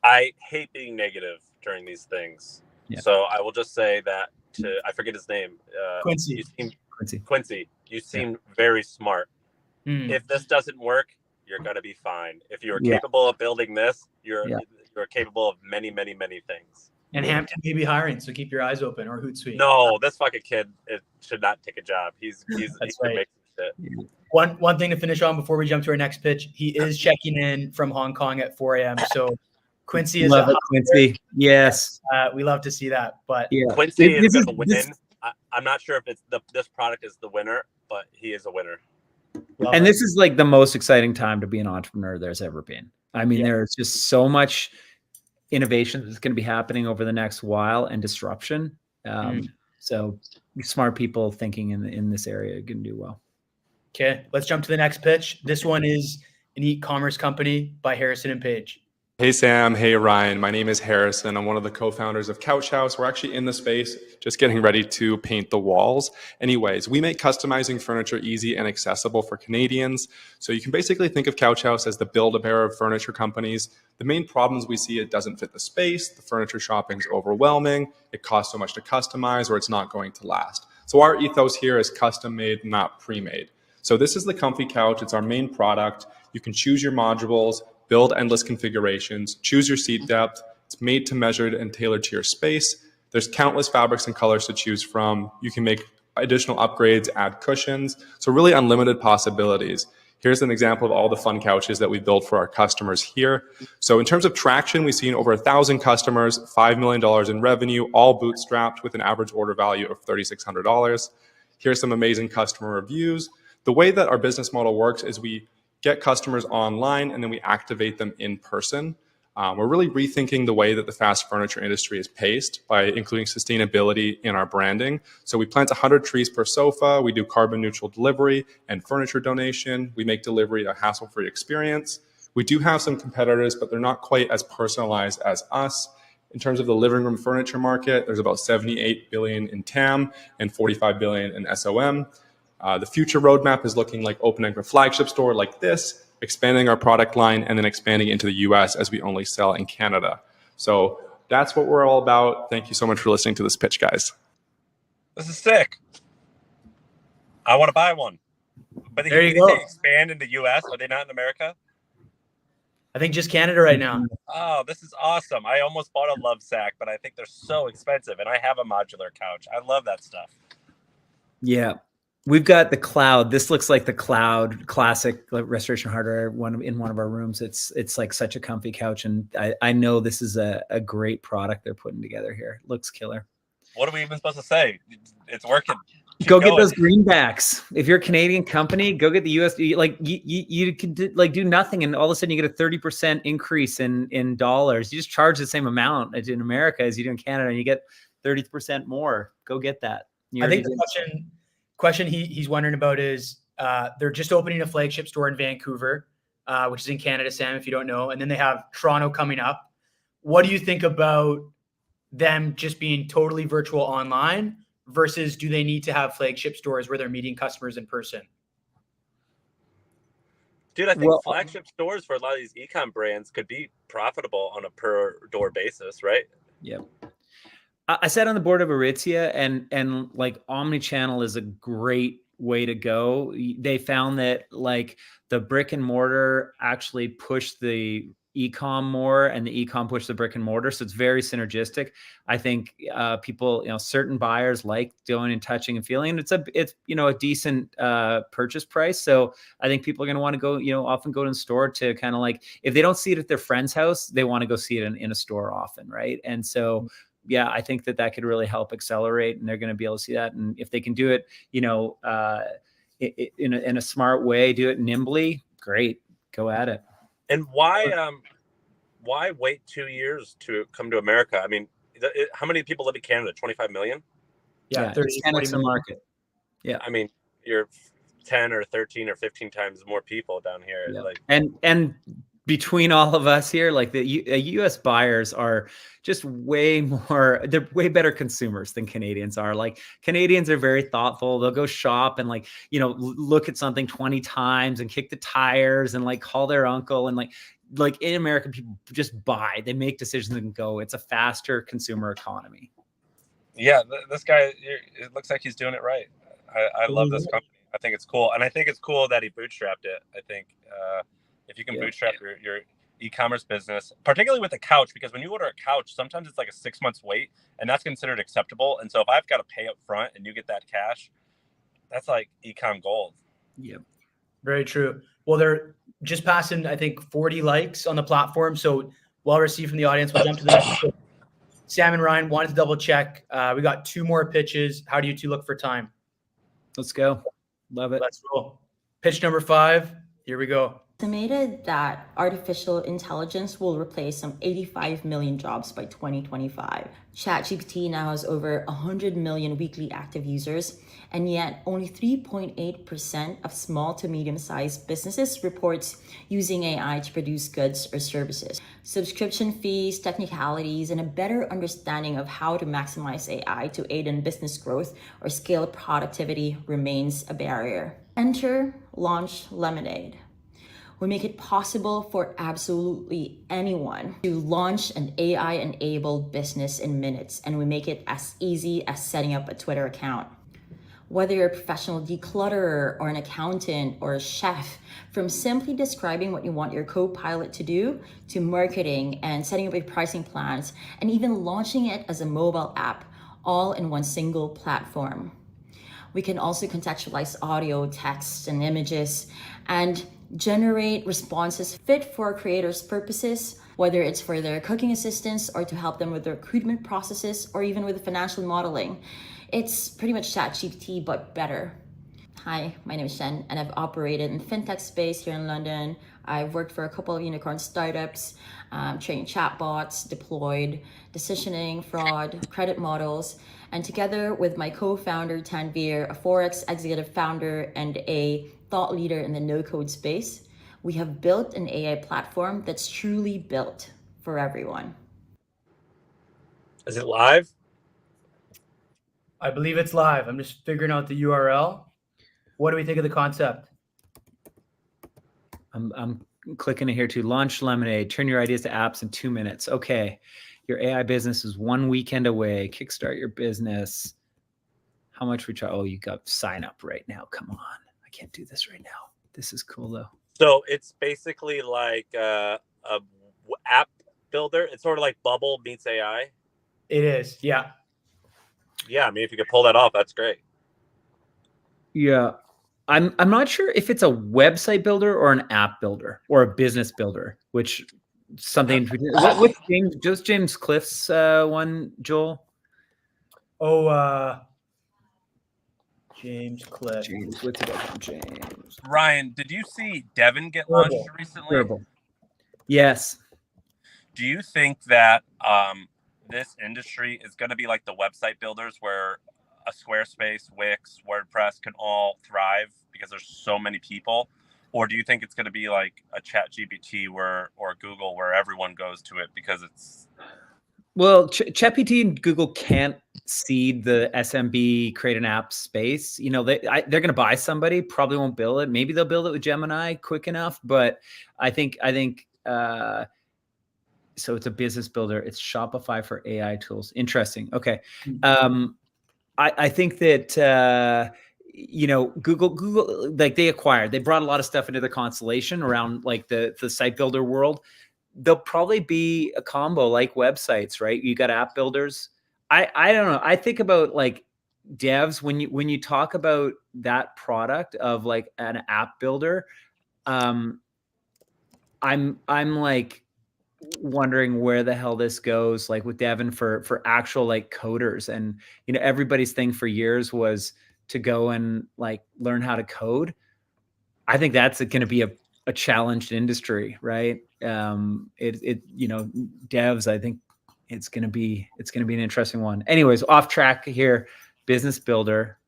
I hate being negative during these things. Yeah. So I will just say that I forget his name. Quincy. Quincy, you seem very smart. If this doesn't work, you're going to be fine. If you're capable of building this, you're capable of many, many, many things. And Hampton may be hiring, so keep your eyes open, or Hootsuite. No, this fucking kid should not take a job. He's right. Shit. One thing to finish on before we jump to our next pitch, he is checking in from Hong Kong at 4 a.m. So Quincy is Quincy. Yes. We love to see that. But Quincy is going to win. I'm not sure if it's this product is the winner, but he is a winner. And this is like the most exciting time to be an entrepreneur there's ever been. I mean, there's just so much innovation that's going to be happening over the next while and disruption. So smart people thinking in this area can do well. Okay, let's jump to the next pitch. This one is an e-commerce company by Harrison and Page. Hey, Sam. Hey, Ryan. My name is Harrison. I'm one of the co-founders of Couch House. We're actually in the space, just getting ready to paint the walls. Anyways, we make customizing furniture easy and accessible for Canadians. So you can basically think of Couch House as the Build-A-Bear of furniture companies. The main problems we see, it doesn't fit the space, the furniture shopping is overwhelming, it costs so much to customize, or it's not going to last. So our ethos here is custom made, not pre-made. So this is the Comfy Couch. It's our main product. You can choose your modules, build endless configurations, choose your seat depth. It's made to measure and tailored to your space. There's countless fabrics and colors to choose from. You can make additional upgrades, add cushions. So really unlimited possibilities. Here's an example of all the fun couches that we built for our customers here. So in terms of traction, we've seen over 1,000 customers, $5 million in revenue, all bootstrapped with an average order value of $3,600. Here's some amazing customer reviews. The way that our business model works is we get customers online and then we activate them in person. We're really rethinking the way that the fast furniture industry is paced by including sustainability in our branding. So we plant 100 trees per sofa. We do carbon neutral delivery and furniture donation. We make delivery a hassle-free experience. We do have some competitors, but they're not quite as personalized as us. In terms of the living room furniture market, there's about 78 billion in TAM and 45 billion in SOM. The future roadmap is looking like opening a flagship store like this, expanding our product line, and then expanding into the US as we only sell in Canada. So that's what we're all about. Thank you so much for listening to this pitch, guys. This is sick. I want to buy one. But There you did go. they expand into US? Are they not in America? I think just Canada right now. Oh, this is awesome. I almost bought a love sack, but I think they're so expensive. And I have a modular couch. I love that stuff. Yeah. We've got the Cloud. This looks like the Cloud classic Restoration Hardware in one of our rooms. It's like such a comfy couch. And I know this is a great product they're putting together here. It looks killer. What are we even supposed to say? It's working. Keep go going. Get those greenbacks. If you're a Canadian company, go get the USD. Like you can do nothing, and all of a sudden you get a 30% increase in dollars. You just charge the same amount in America as you do in Canada, and you get 30% more. Go get that. I think the question he's wondering about is they're just opening a flagship store in Vancouver, which is in Canada, Sam, if you don't know, and then they have Toronto coming up. What do you think about them just being totally virtual online versus do they need to have flagship stores where they're meeting customers in person? Dude, I think flagship stores for a lot of these e-com brands could be profitable on a per door basis, right? Yeah. I sat on the board of Aritzia, and like omni-channel is a great way to go. They found that like the brick and mortar actually pushed the e-com more, and the e-com pushed the brick and mortar. So it's very synergistic. I think people, certain buyers like going and touching and feeling. And it's a decent purchase price. So I think people are going to want to go, often go to the store to kind of like, if they don't see it at their friend's house, they want to go see it in a store often, right? And so yeah, I think that could really help accelerate, and they're going to be able to see that. And if they can do it, in a smart way, do it nimbly, great, go at it. And why wait 2 years to come to America? I mean, how many people live in Canada? 25 million? Yeah, 10x the market. Yeah. I mean, you're 10 or 13 or 15 times more people down here. Yeah. Like, and between all of us here, like the U.S. buyers are just they're way better consumers than Canadians are. Like Canadians are very thoughtful. They'll go shop and look at something 20 times and kick the tires and like call their uncle. And like in America, people just buy, they make decisions and go. It's a faster consumer economy. Yeah, this guy, it looks like he's doing it right. I love this company. I think it's cool. And I think it's cool that he bootstrapped it. I think, if you can bootstrap your e-commerce business, particularly with a couch, because when you order a couch, sometimes it's like a 6 months wait, and that's considered acceptable. And so if I've got to pay up front and you get that cash, that's like e-com gold. Yep. Very true. Well, they're just passing, I think, 40 likes on the platform. So well received from the audience. We'll jump to the next. Sam and Ryan wanted to double check. We got 2 more pitches. How do you two look for time? Let's go. Love it. Let's roll. Pitch number 5. Here we go. Estimated that artificial intelligence will replace some 85 million jobs by 2025. ChatGPT now has over 100 million weekly active users, and yet only 3.8% of small to medium-sized businesses reports using AI to produce goods or services. Subscription fees, technicalities, and a better understanding of how to maximize AI to aid in business growth or scale productivity remains a barrier. Enter Launch Lemonade. We make it possible for absolutely anyone to launch an AI-enabled business in minutes, and we make it as easy as setting up a Twitter account. Whether you're a professional declutterer or an accountant or a chef, from simply describing what you want your co-pilot to do, to marketing and setting up your pricing plans, and even launching it as a mobile app, all in one single platform. We can also contextualize audio, text, and images, and generate responses fit for creators' purposes, whether it's for their cooking assistance or to help them with their recruitment processes or even with financial modeling. It's pretty much ChatGPT, but better. Hi, my name is Shen, and I've operated in fintech space here in London. I've worked for a couple of unicorn startups, trained chatbots, deployed decisioning, fraud, credit models, and together with my co-founder Tanvir, a Forex executive founder and a thought leader in the no-code space, we have built an AI platform that's truly built for everyone. Is it live? I believe it's live. I'm just figuring out the URL. What do we think of the concept? I'm clicking it here too. Launch Lemonade. Turn your ideas to apps in 2 minutes. Okay. Your AI business is 1 weekend away. Kickstart your business. How much we try? Oh, you got sign up right now. Come on. I can't do this right now. This is cool though. So it's basically like a app builder. It's sort of like Bubble meets AI. It is. Yeah. Yeah, I mean, if you could pull that off, that's great. Yeah. I'm not sure if it's a website builder or an app builder or a business builder, which something. What's James Cliff's one, Joel? Oh, James Cliff. James, what's it about James? Ryan, did you see Devon get Durable. launched recently? Durable. Yes. Do you think that this industry is going to be like the website builders where a Squarespace, Wix, WordPress can all thrive because there's so many people? Or do you think it's going to be like a ChatGPT or Google where everyone goes to it because it's... Well, ChatGPT and Google can't seed the SMB create an app space. You know, they're going to buy somebody, probably won't build it. Maybe they'll build it with Gemini quick enough, but I think so it's a business builder. It's Shopify for AI tools. Interesting. Okay. I think that, you know, Google, like they brought a lot of stuff into the constellation around like the site builder world. There'll probably be a combo like websites, right? You got app builders. I don't know. I think about like devs when you talk about that product of like an app builder, I'm like wondering where the hell this goes, like with Devon for actual like coders. And you know, everybody's thing for years was to go and like learn how to code. I think that's going to be a challenged industry, right? It you know, devs, I think it's going to be an interesting one. Anyways, off track here. Business builder.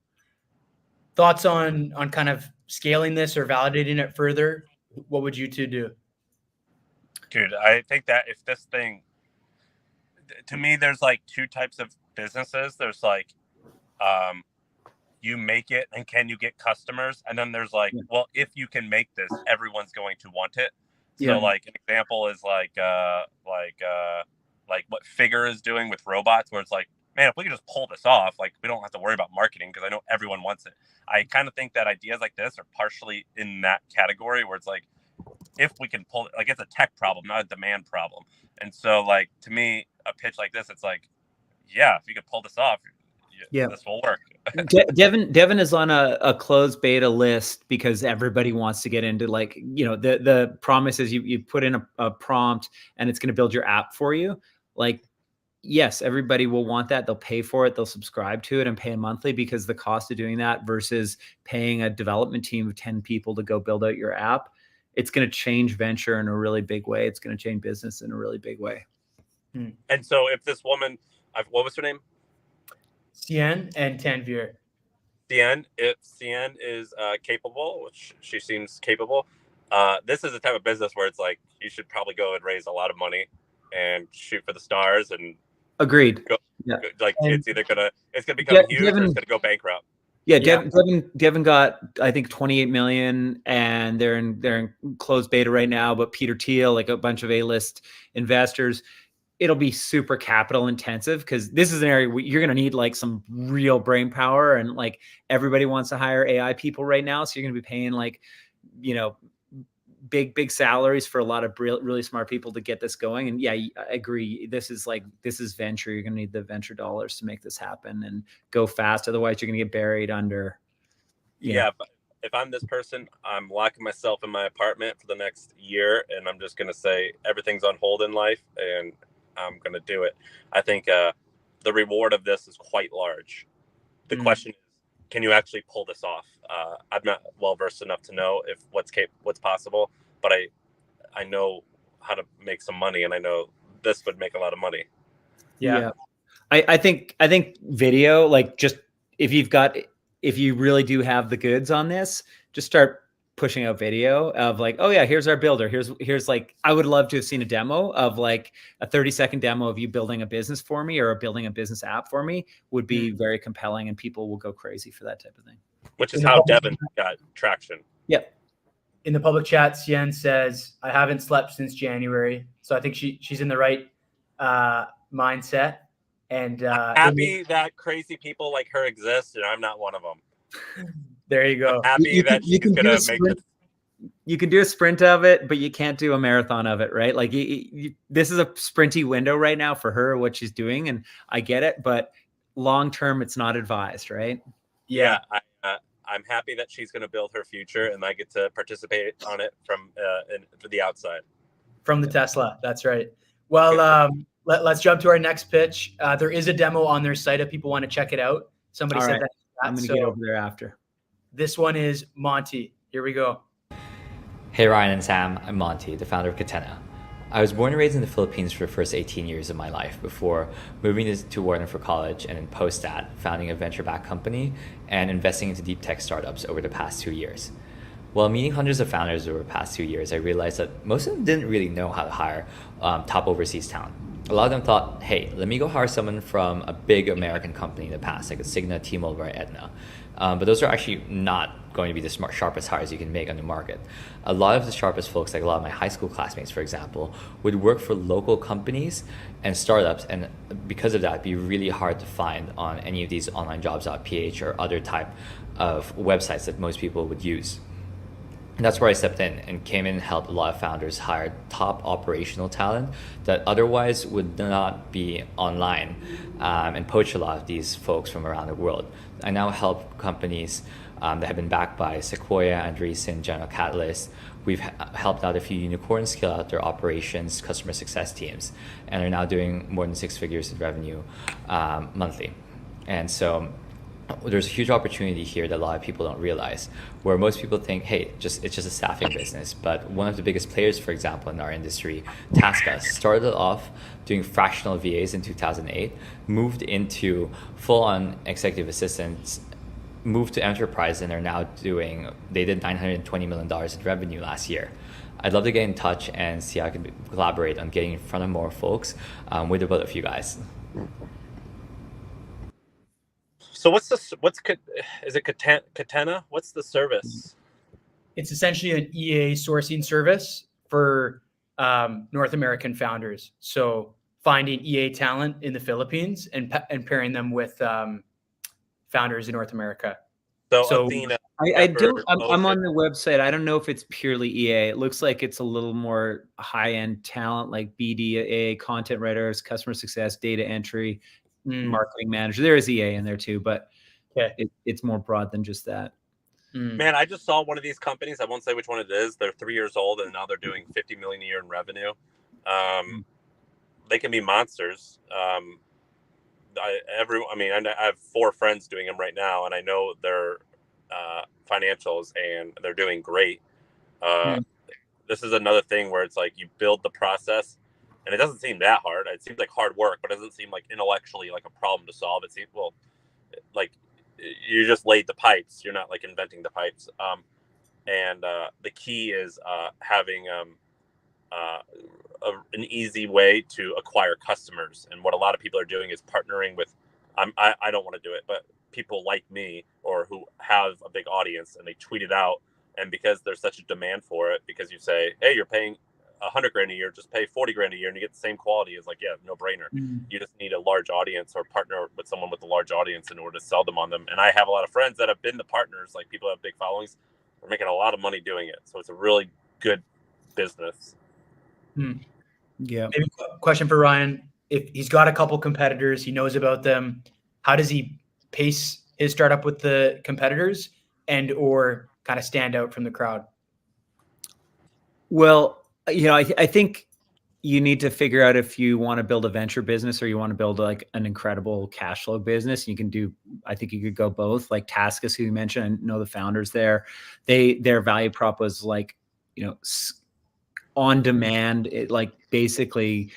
Thoughts on kind of scaling this or validating it further? What would you two do? Dude, I think that if this thing, to me, there's like two types of businesses. There's like, you make it and can you get customers? And then there's like, well, if you can make this, everyone's going to want it. So like an example is like what Figure is doing with robots, where it's like, man, if we could just pull this off, like we don't have to worry about marketing because I know everyone wants it. I kind of think that ideas like this are partially in that category where it's like, if we can pull it, like it's a tech problem, not a demand problem. And so like, to me, a pitch like this, it's like, yeah, if you could pull this off, this will work. Devon is on a closed beta list because everybody wants to get into like, you know, the promise is you put in a prompt and it's going to build your app for you. Like, yes, everybody will want that. They'll pay for it. They'll subscribe to it and pay monthly because the cost of doing that versus paying a development team of 10 people to go build out your app, it's going to change venture in a really big way. It's going to change business in a really big way. And so if this woman, what was her name? Cien and Tanvir. Cien, if Cien is capable, which she seems capable, this is the type of business where it's like, you should probably go and raise a lot of money and shoot for the stars and agreed. Like it's gonna become huge or it's gonna go bankrupt. Yeah, Devon got, I think, 28 million, and they're in closed beta right now. But Peter Thiel, like a bunch of A-list investors, it'll be super capital intensive because this is an area where you're going to need like some real brain power, and like everybody wants to hire AI people right now, so you're going to be paying like, you know, big salaries for a lot of really smart people to get this going. And yeah, I agree. This is venture. You're going to need the venture dollars to make this happen and go fast. Otherwise you're going to get buried under. Yeah. But if I'm this person, I'm locking myself in my apartment for the next year. And I'm just going to say everything's on hold in life and I'm going to do it. I think the reward of this is quite large. The question is, can you actually pull this off? I'm not well versed enough to know if what's possible, but I know how to make some money, and I know this would make a lot of money. Yeah. I think video, like, just if you really do have the goods on this, just start pushing out video of like, oh yeah, here's our builder. Here's like, I would love to have seen a demo of like a 30-second demo of you building a business for me or building a business app for me would be very compelling, and people will go crazy for that type of thing. Which is how Devin got traction. Yep. In the public chat, Sien says, I haven't slept since January. So I think she's in the right mindset. And happy that crazy people like her exist, and I'm not one of them. There you go. I'm happy that she's going to make this. You can do a sprint of it, but you can't do a marathon of it, right? Like this is a sprinty window right now for her, what she's doing, and I get it, but long term, it's not advised, right? Yeah, I'm happy that she's going to build her future, and I get to participate on it from the outside. From the Tesla, that's right. Well, let's jump to our next pitch. There is a demo on their site if people want to check it out. Somebody said that. I'm going to get over there after. This one is Monty. Here we go. Hey Ryan and Sam, I'm Monty, the founder of Catena. I was born and raised in the Philippines for the first 18 years of my life before moving to Wharton for college, and then post that, founding a venture-backed company and investing into deep tech startups over the past 2 years. While meeting hundreds of founders over the past 2 years, I realized that most of them didn't really know how to hire top overseas talent. A lot of them thought, hey, let me go hire someone from a big American company in the past, like a Cigna, T-Mobile, or Aetna. But those are actually not going to be the sharpest hires you can make on the market. A lot of the sharpest folks, like a lot of my high school classmates, for example, would work for local companies and startups, and because of that, it'd be really hard to find on any of these online jobs.ph or other type of websites that most people would use. And that's where I stepped in and came in and helped a lot of founders hire top operational talent that otherwise would not be online, and poach a lot of these folks from around the world. I now help companies that have been backed by Sequoia, Andreessen, General Catalyst. We've helped out a few unicorns scale out their operations, customer success teams, and are now doing more than 6 figures in revenue monthly. And so there's a huge opportunity here that a lot of people don't realize, where most people think, hey, it's just a staffing business. But one of the biggest players, for example, in our industry, TaskUs, started off doing fractional VAs in 2008, moved into full-on executive assistants, moved to enterprise, and are now they did $920 million in revenue last year. I'd love to get in touch and see how I can collaborate on getting in front of more folks with about a few guys. So is it Catena? What's the service? It's essentially an EA sourcing service for North American founders. So finding EA talent in the Philippines and pairing them with founders in North America. So Athena, I'm on the website. I don't know if it's purely EA. It looks like it's a little more high-end talent, like BDA, content writers, customer success, data entry, marketing manager. There is EA in there too, but it's more broad than just that. Man, I just saw one of these companies. I won't say which one it is. They're 3 years old, and now they're doing $50 million a year in revenue. They can be monsters. I have 4 friends doing them right now, and I know their financials, and they're doing great. This is another thing where it's like you build the process, and it doesn't seem that hard. It seems like hard work, but it doesn't seem like intellectually like a problem to solve. It seems, like you just laid the pipes. You're not like inventing the pipes. And the key is having an easy way to acquire customers. And what a lot of people are doing is partnering with, I don't want to do it, but people like me or who have a big audience, and they tweet it out. And because there's such a demand for it, because you say, hey, you're paying $100,000 a year, just pay $40,000 a year and you get the same quality, is like, yeah, no brainer. You just need a large audience or partner with someone with a large audience in order to sell them on them. And I have a lot of friends that have been the partners, like people that have big followings. They're making a lot of money doing it. So it's a really good business. Yeah. Maybe a question for Ryan. If he's got a couple competitors, he knows about them, how does he pace his startup with the competitors and or kind of stand out from the crowd? Well, I think you need to figure out if you want to build a venture business or you want to build like an incredible cash flow business. You can do, I think you could go both. Like Taskus, who you mentioned, I know the founders there, their value prop was like, on demand, like basically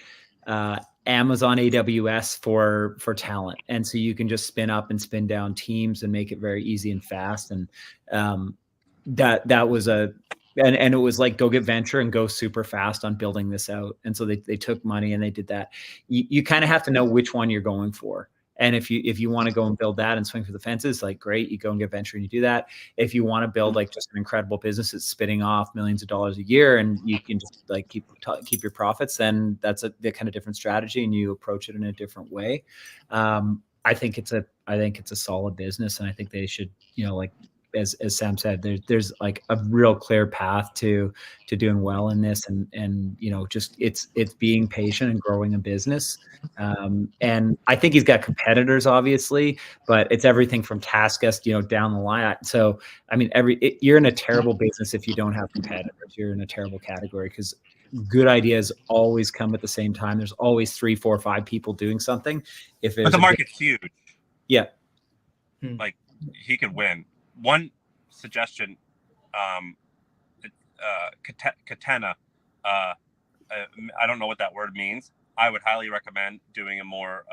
Amazon AWS for talent. And so you can just spin up and spin down teams and make it very easy and fast. And that was and it was like, go get venture and go super fast on building this out. And so they took money and they did that. You kind of have to know which one you're going for. And if you want to go and build that and swing for the fences, like great, you go and get venture and you do that. If you want to build like just an incredible business that's spitting off millions of dollars a year and you can just like keep your profits, then that's the kind of different strategy and you approach it in a different way. I think it's a solid business, and I think they should, like as Sam said, there's like a real clear path to doing well in this, and just it's being patient and growing a business. And I think he's got competitors, obviously, but it's everything from Taskus, down the line. So I mean, you're in a terrible business if you don't have competitors. You're in a terrible category, because good ideas always come at the same time. There's always 3, 4, 5 people doing something. But the market's huge. Yeah. Like he could win. One suggestion, Catena, I don't know what that word means. I would highly recommend doing a more,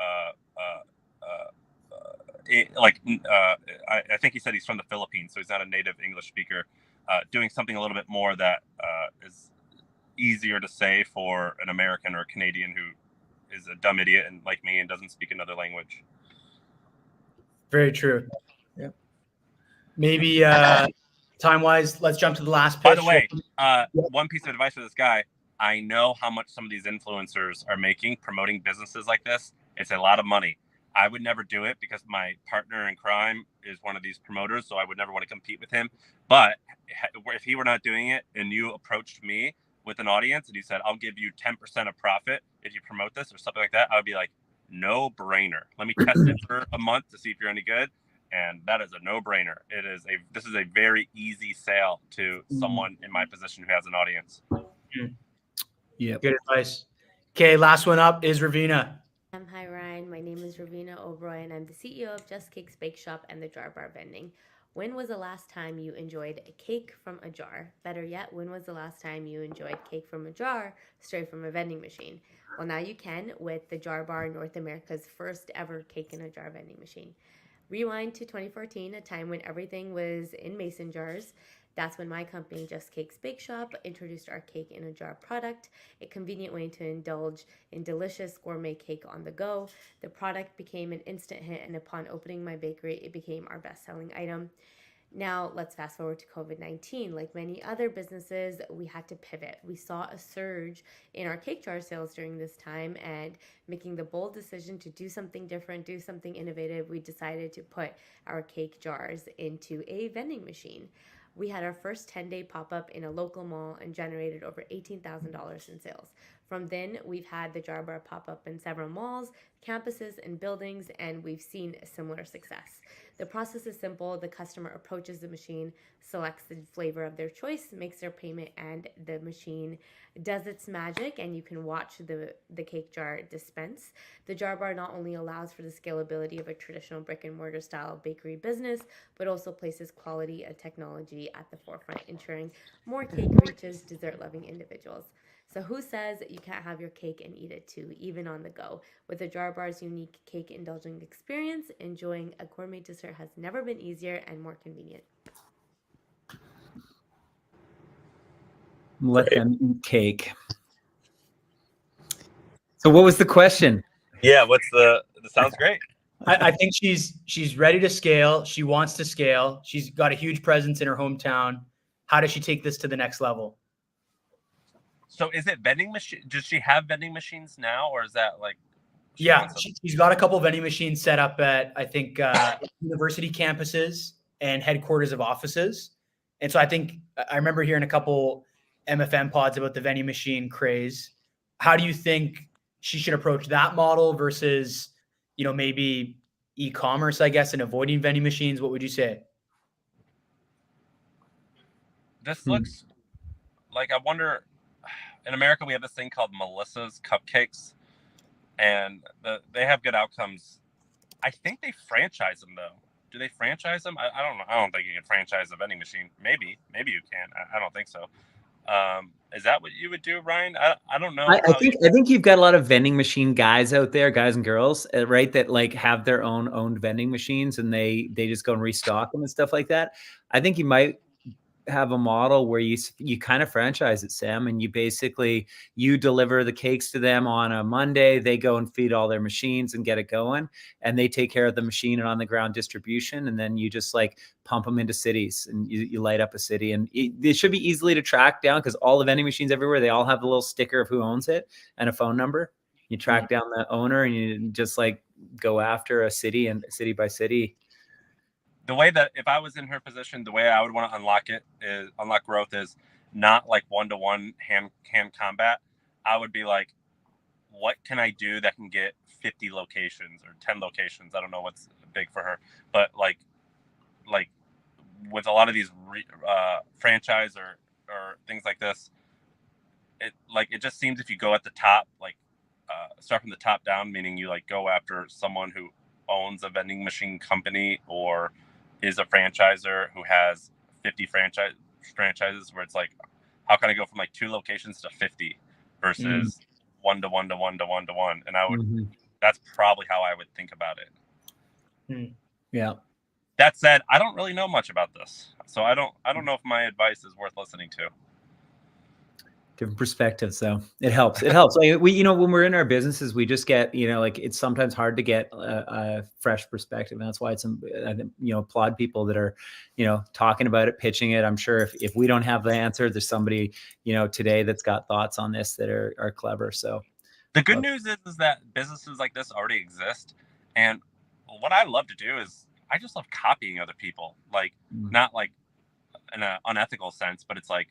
I think he said he's from the Philippines, so he's not a native English speaker, doing something a little bit more that is easier to say for an American or a Canadian who is a dumb idiot and like me and doesn't speak another language. Very true. Yeah. Maybe time-wise, let's jump to the last pitch. By the way, one piece of advice for this guy: I know how much some of these influencers are making promoting businesses like this. It's a lot of money. I would never do it because my partner in crime is one of these promoters, so I would never want to compete with him. But if he were not doing it and you approached me with an audience and you said, I'll give you 10% of profit if you promote this or something like that, I would be like, no brainer. Let me test it for a month to see if you're any good. And that is a no-brainer. This is a very easy sale to someone in my position who has an audience. Yeah. Good advice. Okay, last one up is Ravina. Hi, Ryan. My name is Ravina O'Brien, and I'm the CEO of Just Cakes Bake Shop and the Jar Bar Vending. When was the last time you enjoyed a cake from a jar? Better yet, when was the last time you enjoyed cake from a jar straight from a vending machine? Well, now you can with the Jar Bar, North America's first ever cake in a jar vending machine. Rewind to 2014, a time when everything was in mason jars. That's when my company, Just Cakes Bake Shop, introduced our cake in a jar product, a convenient way to indulge in delicious gourmet cake on the go. The product became an instant hit, and upon opening my bakery, it became our best-selling item. Now, let's fast forward to COVID-19. Like many other businesses, we had to pivot. We saw a surge in our cake jar sales during this time, and making the bold decision to do something different, do something innovative, we decided to put our cake jars into a vending machine. We had our first 10-day pop-up in a local mall and generated over $18,000 in sales. From then, we've had the Jar Bar pop-up in several malls, campuses, and buildings, and we've seen a similar success. The process is simple. The customer approaches the machine, selects the flavor of their choice, makes their payment, and the machine does its magic, and you can watch the cake jar dispense. The Jar Bar not only allows for the scalability of a traditional brick-and-mortar style bakery business, but also places quality and technology at the forefront, ensuring more cake reaches dessert-loving individuals. So who says you can't have your cake and eat it too, even on the go? With the Jar Bar's unique cake indulging experience, enjoying a gourmet dessert has never been easier and more convenient. Let them eat cake. So what was the question? Yeah, sounds great. I think she's ready to scale. She wants to scale. She's got a huge presence in her hometown. How does she take this to the next level? So is it vending machine? Does she have vending machines now, or is that like? She's got a couple of vending machines set up at, I think, university campuses and headquarters of offices. And so I remember hearing a couple MFM pods about the vending machine craze. How do you think she should approach that model versus, maybe e-commerce, I guess, and avoiding vending machines? What would you say? This looks like, I wonder, in America, we have this thing called Melissa's Cupcakes, and they have good outcomes. I think they franchise them though. Do they franchise them? I don't know. I don't think you can franchise a vending machine. Maybe you can. I don't think so. Is that what you would do, Ryan? I don't know. I think you've got a lot of vending machine guys out there, guys and girls, right? That like have their owned vending machines and they just go and restock them and stuff like that. I think you might have a model where you kind of franchise it, Sam, and you deliver the cakes to them on a Monday. They go and feed all their machines and get it going, and they take care of the machine and on the ground distribution. And then you just like pump them into cities and you light up a city, and it should be easily to track down because all the vending machines everywhere, they all have the little sticker of who owns it and a phone number. You track down the owner and you just like go after a city and city by city. The way that if I was in her position, the way I would want to unlock growth is not like one-to-one hand combat. I would be like, what can I do that can get 50 locations or 10 locations? I don't know what's big for her, but like with a lot of these franchise or things like this, it just seems if you go at the top, start from the top down, meaning you like go after someone who owns a vending machine company or is a franchisor who has 50 franchises where it's like, how can I go from like 2 locations to 50 versus 1 to 1 to 1 to 1 to 1? And I would, that's probably how I would think about it. Yeah. That said, I don't really know much about this. So I don't know if my advice is worth listening to. Different perspectives, though. It helps. It helps. Like when we're in our businesses, we just get, like it's sometimes hard to get a fresh perspective, and that's why it's, applaud people that are, talking about it, pitching it. I'm sure if we don't have the answer, there's somebody, today that's got thoughts on this that are clever. So the good news is that businesses like this already exist, and what I love to do is I just love copying other people, like not like in an unethical sense, but it's like,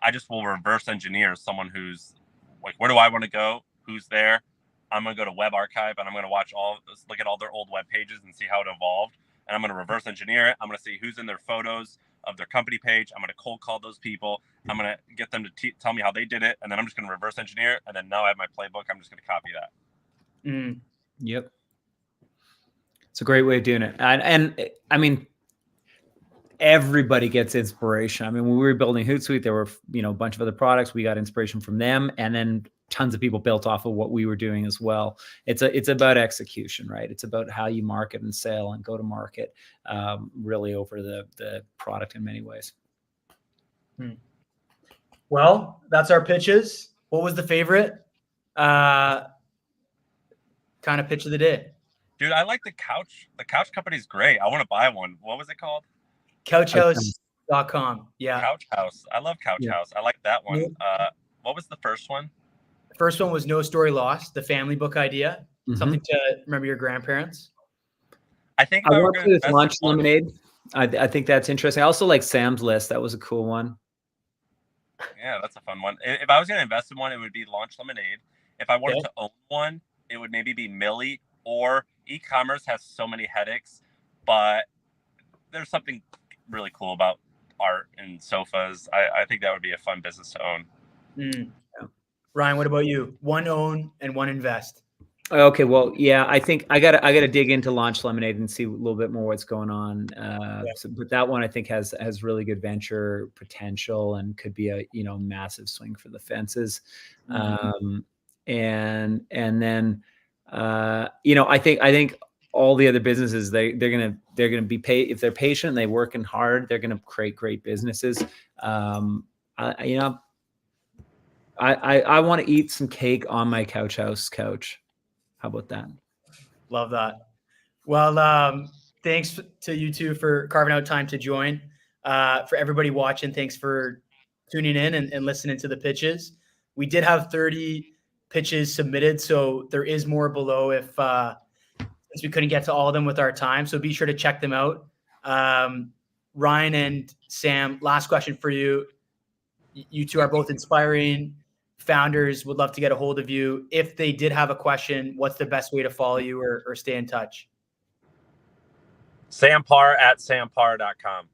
I just will reverse engineer someone who's like, where do I want to go? Who's there? I'm going to go to Web Archive and I'm going to look at all their old web pages and see how it evolved. And I'm going to reverse engineer it. I'm going to see who's in their photos of their company page. I'm going to cold call those people. I'm going to get them to tell me how they did it. And then I'm just going to reverse engineer it. And then now I have my playbook. I'm just going to copy that. Yep. It's a great way of doing it. And I mean, everybody gets inspiration. I mean, when we were building Hootsuite, there were, a bunch of other products. We got inspiration from them, and then tons of people built off of what we were doing as well. It's about execution, right? It's about how you market and sell and go to market, really over the product in many ways. Well, that's our pitches. What was the favorite kind of pitch of the day? Dude, I like the couch. The couch company's great. I want to buy one. What was it called? Couchhouse.com. Yeah. Couch House. I love Couch House. I like that one. What was the first one? The first one was No Story Lost, the family book idea. Something to remember your grandparents. I think I want to launch Lemonade. I think that's interesting. I also like Sam's List. That was a cool one. Yeah, that's a fun one. If I was going to invest in one, it would be Launch Lemonade. If I wanted to own one, it would maybe be Millie, or e-commerce has so many headaches, but there's something really cool about art and sofas. I think that would be a fun business to own. Ryan, what about you? One own and one invest. Okay, well, yeah, I think I gotta dig into Launch Lemonade and see a little bit more what's going on. But that one I think has really good venture potential and could be a massive swing for the fences. And then I think all the other businesses they're gonna be paid if they're patient and they're working hard. They're gonna create great businesses. I want to eat some cake on my couch. How about that? Love that. Well, thanks to you two for carving out time to join. For everybody watching, thanks for tuning in and listening to the pitches. We did have 30 pitches submitted, so there is more below if since we couldn't get to all of them with our time. So be sure to check them out. Ryan and Sam, last question for you. You two are both inspiring founders. Would love to get a hold of you. If they did have a question, what's the best way to follow you or stay in touch? Sam Parr at samparr.com.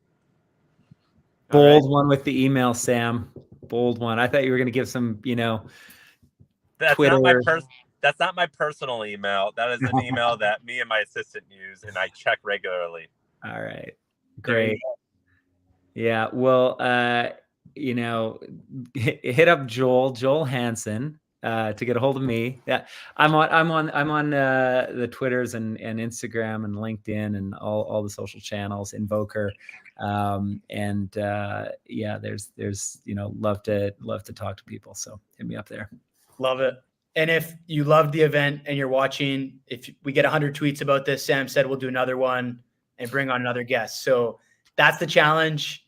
Bold one with the email, Sam. bold one. I thought you were going to give some, That's Twitter. That's not my personal email. That is an email that me and my assistant use, and I check regularly. All right. There you Great. Yeah. Well, hit up Joel Hansen to get a hold of me. Yeah, I'm on the Twitters and Instagram and LinkedIn and all the social channels. Invoker, there's love to talk to people. So hit me up there. Love it. And if you loved the event and you're watching, if we get 100 tweets about this, Sam said we'll do another one and bring on another guest. So that's the challenge,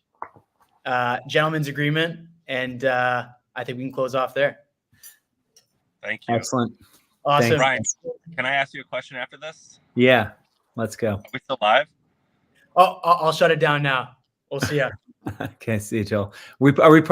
gentleman's agreement. And I think we can close off there. Thank you. Excellent. Awesome. Ryan, can I ask you a question after this? Yeah, let's go. Are we still live? Oh, I'll shut it down now. We'll see ya. Okay, see you, Joel. Are we